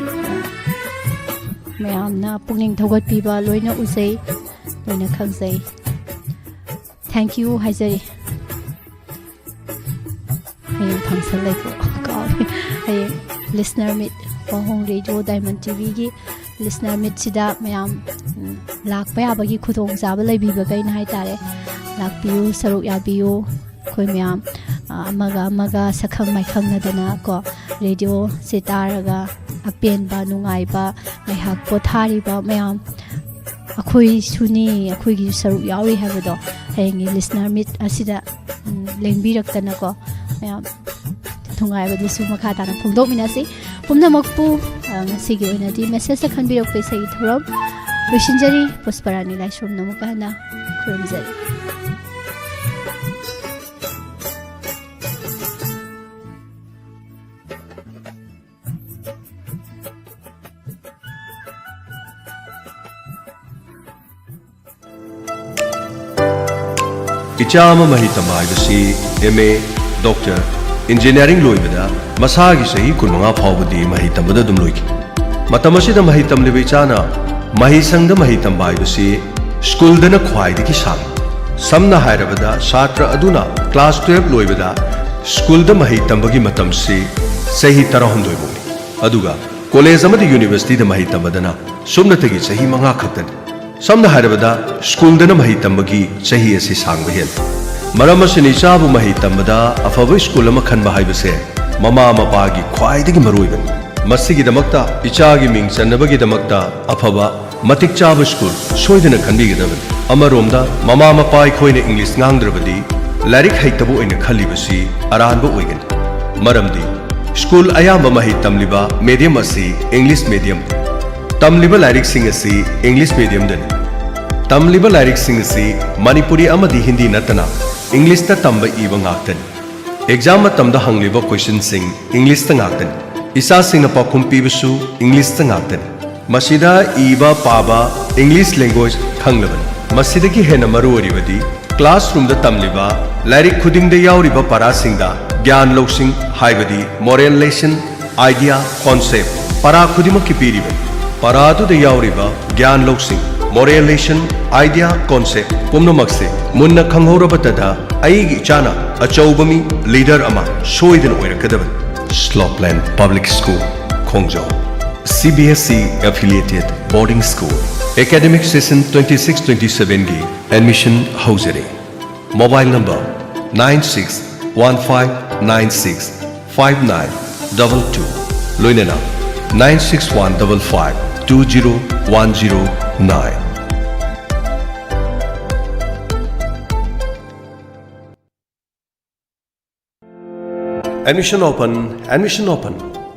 ꯃꯌꯥꯝꯅ ꯄꯨꯛꯅꯤꯡ ꯊꯧꯒꯠꯄꯤꯕ ꯂꯣꯏꯅ ꯎꯖꯩ ꯂꯣꯏꯅ ꯈꯪꯖꯩ ꯊꯦꯡꯛ ꯌꯨ ꯍꯥꯏꯖꯔꯤ ꯍꯌꯦꯡ ꯐꯪꯁꯟ ꯂꯩꯀꯣ ꯀꯥꯎꯔꯦ ꯍꯌꯦꯡ ꯂꯤꯁꯅꯔ ꯃꯤꯠ ꯋꯥꯍꯣꯡ ꯔꯦꯗꯤꯑꯣ ꯗꯥꯏꯃꯟ ꯇꯤꯚꯤꯒꯤ ꯂꯤꯁꯅꯔ ꯃꯤꯠꯁꯤꯗ ꯃꯌꯥꯝ ꯂꯥꯛꯄ ꯌꯥꯕꯒꯤ ꯈꯨꯗꯣꯡꯆꯥꯕ ꯂꯩꯕꯤꯕꯒꯩꯅ ꯍꯥꯏꯇꯥꯔꯦ ꯂꯥꯛꯄꯤꯌꯨ ꯁꯔꯨꯛ ꯌꯥꯕꯤꯌꯨ ꯑꯩꯈꯣꯏ ꯃꯌꯥꯝ ꯑꯃꯒ ꯑꯃꯒ ꯁꯛꯈꯪ ꯃꯥꯏꯈꯪꯅꯗꯅ ꯀꯣ ꯔꯦꯗꯤꯑꯣꯁꯦ ꯇꯥꯔꯒ ꯑꯄꯦꯟꯕ ꯅꯨꯡꯉꯥꯏꯕ ꯉꯥꯏꯍꯥꯛ ꯄꯣꯊꯥꯔꯤꯕ ꯃꯌꯥꯝ ꯑꯩꯈꯣꯏꯁꯨꯅꯤ ꯑꯩꯈꯣꯏꯒꯤꯁꯨ ꯁꯔꯨꯛ ꯌꯥꯎꯔꯤ ꯍꯥꯏꯕꯗꯣ ꯍꯌꯦꯡꯒꯤ ꯂꯤꯁꯅꯔ ꯃꯤꯠ ꯑꯁꯤꯗ ꯂꯦꯡꯕꯤꯔꯛꯇꯅꯀꯣ ꯃꯌꯥꯝ ꯅꯨꯡꯉꯥꯏꯕꯗꯨꯁꯨ ꯃꯈꯥ ꯇꯥꯅ ꯐꯣꯡꯗꯣꯛꯃꯤꯟꯅꯁꯤ ꯄꯨꯝꯅꯃꯛꯄꯨ ꯉꯁꯤꯒꯤ ꯑꯣꯏꯅꯗꯤ ꯃꯦꯁꯦꯖꯇ ꯈꯟꯕꯤꯔꯛꯄ ꯏꯁꯩꯒꯤ ꯊꯧꯔꯝ ꯂꯣꯏꯁꯤꯟꯖꯔꯤ ꯄꯨꯁꯄꯔꯥꯅꯤ ꯂꯥꯏꯁ꯭ꯔꯝꯅ ꯑꯃꯨꯛꯀ ꯍꯟꯅ ꯈꯨꯔꯨꯝꯖꯔꯤ ꯏꯆꯥ ꯑꯃ ꯃꯍꯩ ꯇꯝꯕ ꯍꯥꯏꯕꯁꯤ MA ꯗꯣꯛꯇꯔ ꯏꯟꯖꯤꯅꯤꯌꯥꯔꯤꯡ ꯂꯣꯏꯕꯗ ꯃꯁꯥꯒꯤ ꯆꯍꯤ 15 ꯐꯥꯎꯕꯗꯤ ꯃꯍꯩ ꯇꯝꯕꯗ ꯑꯗꯨꯝ ꯂꯣꯏꯈꯤ ꯃꯇꯝ ꯑꯁꯤꯗ ꯃꯍꯩ ꯇꯝꯂꯤꯕ ꯏꯆꯥꯅ ꯃꯍꯩꯁꯪꯗ ꯃꯍꯩ ꯇꯝꯕ ꯍꯥꯏꯕꯁꯤ ꯁ꯭ꯀꯨꯜꯗꯅ ꯈ꯭ꯋꯥꯏꯗꯒꯤ ꯁꯥꯡꯏ ꯁꯝꯅ ꯍꯥꯏꯔꯕꯗ ꯁꯥꯇ꯭ꯔ ꯑꯗꯨꯅ ꯀ꯭ꯂꯥꯁ 12 ꯂꯣꯏꯕꯗ ꯁ꯭ꯀꯨꯜꯗ ꯃꯍꯩ ꯇꯝꯕꯒꯤ ꯃꯇꯝꯁꯤ ꯆꯍꯤ 19 ꯐꯥꯎꯅꯤ ꯑꯗꯨꯒ ꯀꯣꯂꯦꯖ ꯑꯃꯗꯤ ꯌꯨꯅꯤꯚꯔꯁꯤꯇꯤꯗ ꯃꯍꯩ ꯇꯝꯕꯗꯅ ꯁꯨꯞꯅꯇꯒꯤ ꯆꯍꯤ 5 ꯈꯛꯇꯅꯤ ꯁꯝꯅ ꯍꯥꯏꯔꯕꯗ ꯁ꯭ꯀꯨꯜꯗꯅ ꯃꯍꯩ ꯇꯝꯕꯒꯤ ꯆꯍꯤ ꯑꯁꯤ ꯁꯥꯡꯕ ꯍꯦꯜꯂꯤ ꯃꯔꯝ ꯑꯁꯤꯅ ꯏꯆꯥꯕꯨ ꯃꯍꯩ ꯇꯝꯕꯗ ꯑꯐꯕ ꯁ꯭ꯀꯨꯜ ꯑꯃ ꯈꯟꯕ ꯍꯥꯏꯕꯁꯦ ꯃꯃꯥ ꯃꯄꯥꯒꯤ ꯈ꯭ꯋꯥꯏꯗꯒꯤ ꯃꯔꯨꯑꯣꯏꯕꯅꯤ ꯃꯁꯤꯒꯤꯗꯃꯛꯇ ꯏꯆꯥꯒꯤ ꯃꯤꯡ ꯆꯟꯅꯕꯒꯤꯗꯃꯛꯇ ꯑꯐꯕ ꯃꯇꯤꯛ ꯆꯥꯕ ꯁ꯭ꯀꯨꯜ ꯁꯣꯏꯗꯅ ꯈꯟꯕꯤꯒꯗꯕꯅꯤ ꯑꯃꯔꯣꯝꯗ ꯃꯃꯥ ꯃꯄꯥ ꯑꯩꯈꯣꯏꯅ ꯏꯪꯂꯤꯁ ꯉꯥꯡꯗ꯭ꯔꯕꯗꯤ ꯂꯥꯏꯔꯤꯛ ꯍꯩꯇꯕ ꯑꯣꯏꯅ ꯈꯜꯂꯤꯕꯁꯤ ꯑꯔꯥꯟꯕ ꯑꯣꯏꯒꯅꯤ ꯃꯔꯝꯗꯤ ꯁ꯭ꯀꯨल अयाम मही तमलिबा मीडियम असी इंग्लिश मीडियम तमलिबा लाइरिकसिंग असी इंग्लिश मीडियम दनी तमलिबा लाइरिकसिंग असी मणिपुरी अमदी हिंदी नतना इंग्लिश ता तंबा इबा ngaktani एग्जाम मतमदा हंगलिबा क्वेश्चन सिंग इंग्लिश ता ngaktani इसासिंगना पाखुम पीबसु इंग्लिश तंगाक्तनी मसिदा इबा पाबा इंग्लिश लैंग्वेज खंगलबनी मसिदगी हेना मरुओरिबदी क्लासरूम दा तमलिबा लाइरिक खुदिंगदा यावरिबा पारासिंगदा ज्ञान लौसिंग हाइबदी मोरल लेसन आइडिया कॉन्सेप्ट पारा खुदिमकी पीरिबनी पारादुदा यावरिबा ज्ञान लौसिंग मोरल लेसन आइडिया कॉन्सेप्ट पुमनमक्से मुन्ना खंगहौरबतदा अईगी इचाना अचौबमी लीडर अमा सोइदन ओइरकदबनी Slopeland Public School, Khongjau. CBSE affiliated boarding school. Academic session 26-27 की admission housere. Mobile number 9615965922. Loinena 96155201009. Admission open.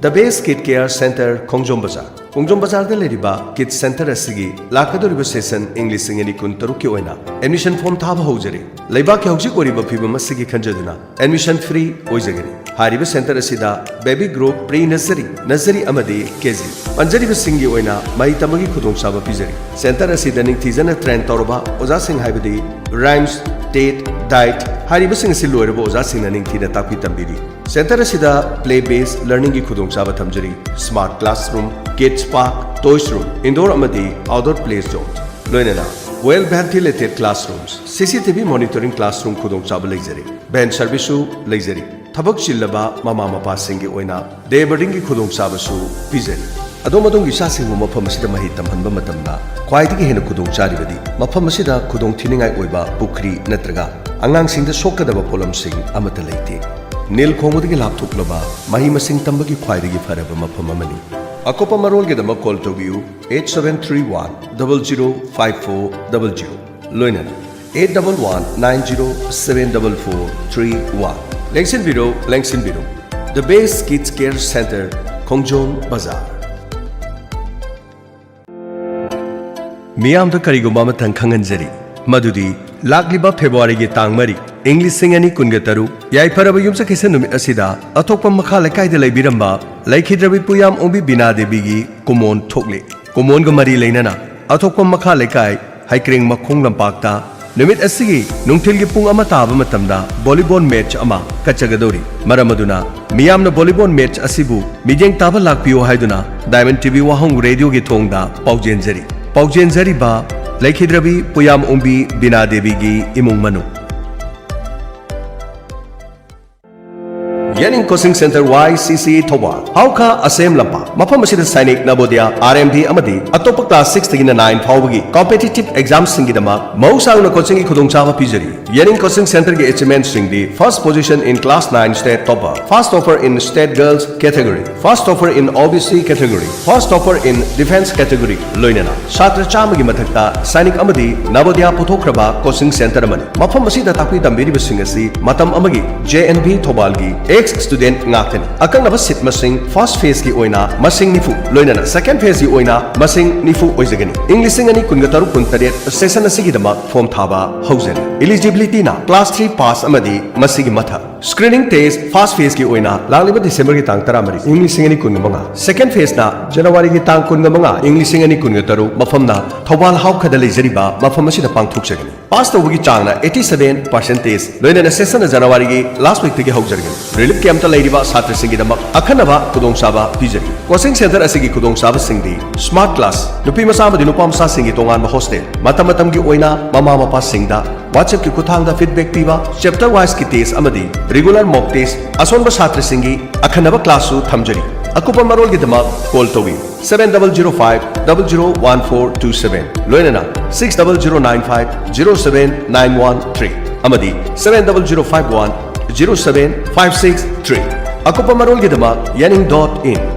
The Base Kid Care Center, Khongjom Bazaar. Khongjom Bazaar da leriba Kid Center asigi lakadoriba session English singeni kun taruk ki oina. Admission form thaba houjari. Leiba ki hauji koriba phibam asigi khanjaduna. Admission free oijagani. Hariba center asida baby group pre-nursery amadi KG. Panjariba singi oina mai tamagi khudong saba pijari. Center asida ningthizana train toroba oza sing haibadi rhymes, date, diet hariba sing si loiraba oza sing na ningthina takpi tambiri. Center asida play based learning ki khudong saba thamjari. Smart classroom, kids park, toys room, indoor amadi outdoor play zones. Loinena well ventilated classrooms, CCTV monitoring classroom khudong saba leijari. Band service su leijari. Thabak chillaba mama mapa singi oina day boarding ki khudong saba su pijari. Adom isa sing mafam asida mahi tamhanba matamda khwaidagi hena khudong charibadi mafam asida khudong thiningai oiba pukri natraga angang singda sokadaba polam sing amata leite. Nil khomudagi lapthoklaba mahi masing tambagi khwaidagi faraba mafam amani. Akopa marol gedama call to view 8731 005400 Loinan 8119074431 Lengsin Biro The Base Kids Care Center Khongjom Bazaar Miyam da karigumba matang khanganjari madudi lakliba February gi tang mari English singani kungataru yai faraba yumsa kisa numit asida atokpa makha laikai da laibiramba laikhidrabi puyam ombi bina debi gi kumon thokle kumon ga mari leinana atokpa makha laikai haikring makhong lampakta numit asigi nungthil gi pung ama taba matamda volleyball match ama kachagadori maramaduna miyamna volleyball match asibu mijeng taba lakpiyo haiduna Diamond TV wahong radio gi thongda paujenjari ba laikhidrabi puyam ombi bina debi gi imung manu Yening Coaching Center YCC Thoba Hauka Asem Lampa Mafam asida Sainik Nabodia RMD Amadi Atopa Class 6 tagina 9 Phawagi Competitive Exams singidama Mausangna coaching ki khudongchaba pijari Yening Coaching Center ki achievement singdi First position in Class 9 State Topper First topper in State Girls category First topper in OBC category First topper in Defense category Loinana Shatra chamagi mathakta Sainik Amadi Nabodia Puthokraba Coaching Center amani Mafam asida takpi tambiriba singasi matam amagi JNB Thobalgi student ngakani akang naba sit masing first phase ki oina masing nifu loinana second phase ki oina masing nifu oizagani English singani kungataru kuntaret session asigi dama form thaba haujani eligibility na class 3 pass amadi masigi matha screening test first phase ki oina langliba December ki tang 13 English singani kunmanga second phase na January ki tang kunmanga English singani kungataru mafamna thawal haukhada leijariba mafam asida pangthokjagani pass tawgi changna 87% loinana session na January ki last week tagi haujagani relief camta lairiba satra singidama akhanaba khudong saba pijari coaching center asigi khudong saba singdi smart class nupi masa amadi nupa masa singi tongan ba hostel matam gi oina mama mapa singda WhatsApp ki kuthangda feedback piba chapter wise ki test amadi regular mock test asonba satra singi akhanaba class su thamjari akupa marol gi dama call towi 7005001427 loinana 6009507913 amadi 70051 07563 Akopa marol gidama yaning.in